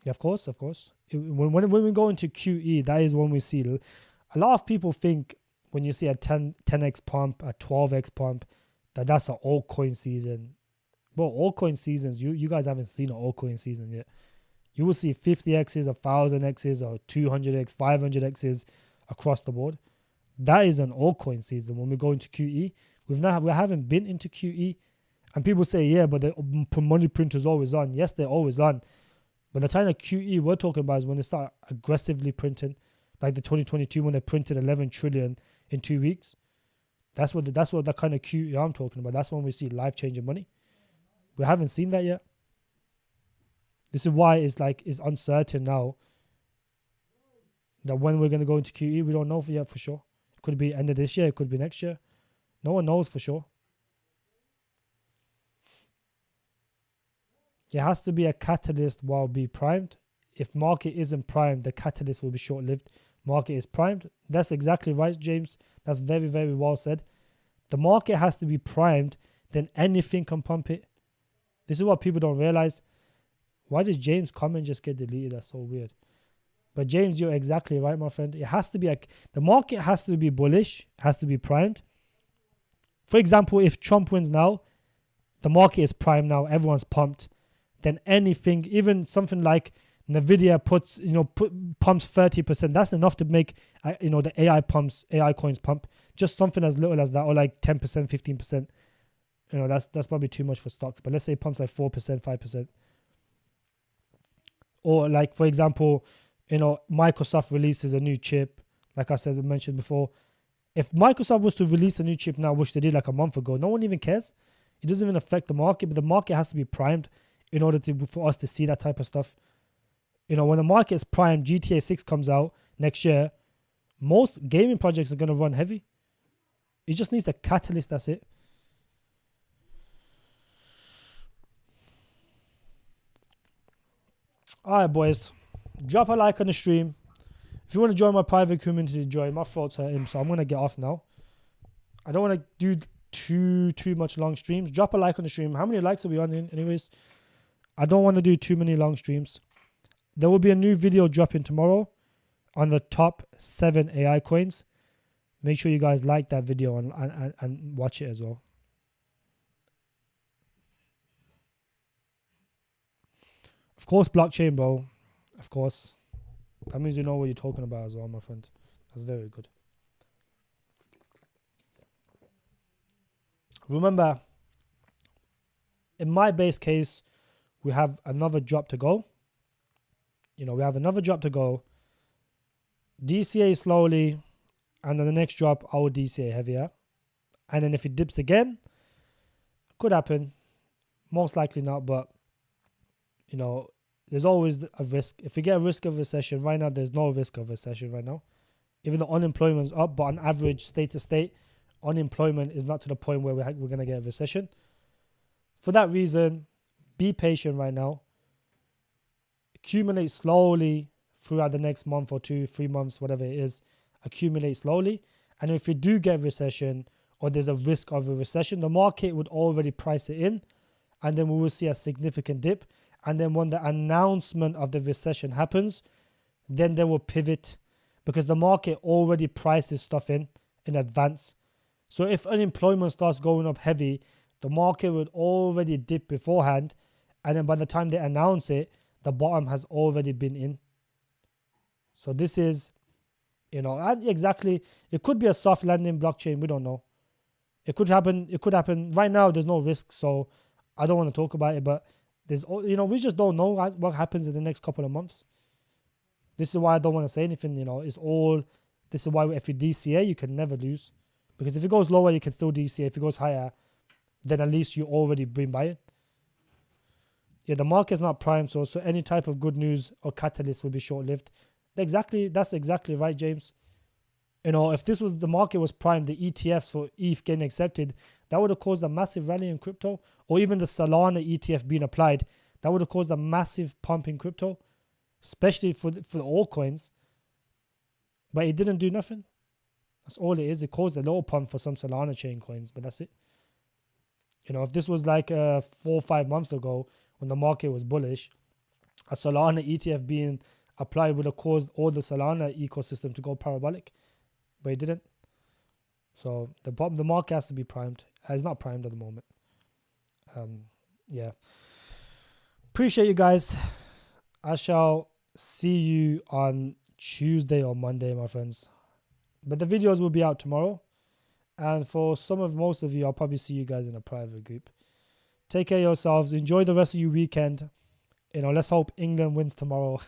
Yeah, of course. When we go into QE, that is when we see. A lot of people think when you see a 10x pump, a 12x pump, that's an altcoin season. But altcoin seasons, you guys haven't seen an altcoin season yet. You will see 50x's, 1000x's, or 200x, 500x's across the board. That is an altcoin season. When we go into QE, we haven't been into QE, and people say, yeah, but the money print is always on. Yes, they're always on, but the kind of QE we're talking about is when they start aggressively printing, like the 2022 when they printed 11 trillion in 2 weeks. That's what the kind of QE I'm talking about. That's when we see life-changing money. We haven't seen that yet. This is why it's uncertain now. That when we're going to go into QE, we don't know yet for sure. It could be end of this year, it could be next year. No one knows for sure. It has to be a catalyst while be primed. if market isn't primed, the catalyst will be short-lived. Market is primed. That's exactly right, James. That's very, very well said. The market has to be primed, then anything can pump it. This is what people don't realize. Why does James' comment just get deleted? That's so weird. But James, you're exactly right, my friend. It has to be like, the market has to be bullish, has to be primed. For example, if Trump wins now, the market is primed now, everyone's pumped. Then anything, even something like Nvidia pumps 30%. That's enough to make the AI coins pump. Just something as little as that, or like 10%, 15%. That's probably too much for stocks. But let's say it pumps like 4%, 5%. Or like, for example, Microsoft releases a new chip. Like I said, we mentioned before. If Microsoft was to release a new chip now, which they did like a month ago, no one even cares. It doesn't even affect the market, but the market has to be primed in order for us to see that type of stuff. When the market is primed, GTA 6 comes out next year, most gaming projects are going to run heavy. It just needs a catalyst, that's it. Alright, boys. Drop a like on the stream. If you want to join my private community, join. My throat's hurting, so I'm going to get off now. I don't want to do too much long streams. Drop a like on the stream. How many likes are we on anyways? I don't want to do too many long streams. There will be a new video dropping tomorrow on the top 7 AI coins. Make sure you guys like that video and watch it as well. Of course, blockchain, bro. Of course. That means you know what you're talking about as well, my friend. That's very good. Remember, in my base case, we have another drop to go. We have another drop to go. DCA slowly, and then the next drop, I will DCA heavier. And then if it dips again, could happen. Most likely not, but, there's always a risk. If we get a risk of recession, right now, there's no risk of recession right now. Even though unemployment's up, but on average, state to state, unemployment is not to the point where we're going to get a recession. For that reason, be patient right now. Accumulate slowly throughout the next month or 2, 3 months, whatever it is. Accumulate slowly. And if we do get a recession, or there's a risk of a recession, the market would already price it in. And then we will see a significant dip. And then when the announcement of the recession happens, then they will pivot, because the market already prices stuff in advance. So if unemployment starts going up heavy, the market would already dip beforehand. And then by the time they announce it, the bottom has already been in. So this is, exactly, it could be a soft landing blockchain. We don't know. It could happen. It could happen. Right now, there's no risk. So I don't want to talk about it, but there's, we just don't know what happens in the next couple of months. This is why I don't want to say anything, this is why if you DCA, you can never lose. Because if it goes lower, you can still DCA. If it goes higher, then at least you already been buying. Yeah, the market's not prime, so any type of good news or catalyst will be short-lived. That's exactly right, James. If the market was primed, the ETFs for ETH getting accepted, that would have caused a massive rally in crypto, or even the Solana ETF being applied, that would have caused a massive pump in crypto, especially for the altcoins. But it didn't do nothing. That's all it is. It caused a little pump for some Solana chain coins, but that's it. If this was like 4 or 5 months ago when the market was bullish, a Solana ETF being applied would have caused all the Solana ecosystem to go parabolic, but it didn't. So the market has to be primed. It's not primed at the moment. Yeah. Appreciate you guys. I shall see you on Tuesday or Monday, my friends. But the videos will be out tomorrow. And for most of you, I'll probably see you guys in a private group. Take care of yourselves. Enjoy the rest of your weekend. Let's hope England wins tomorrow.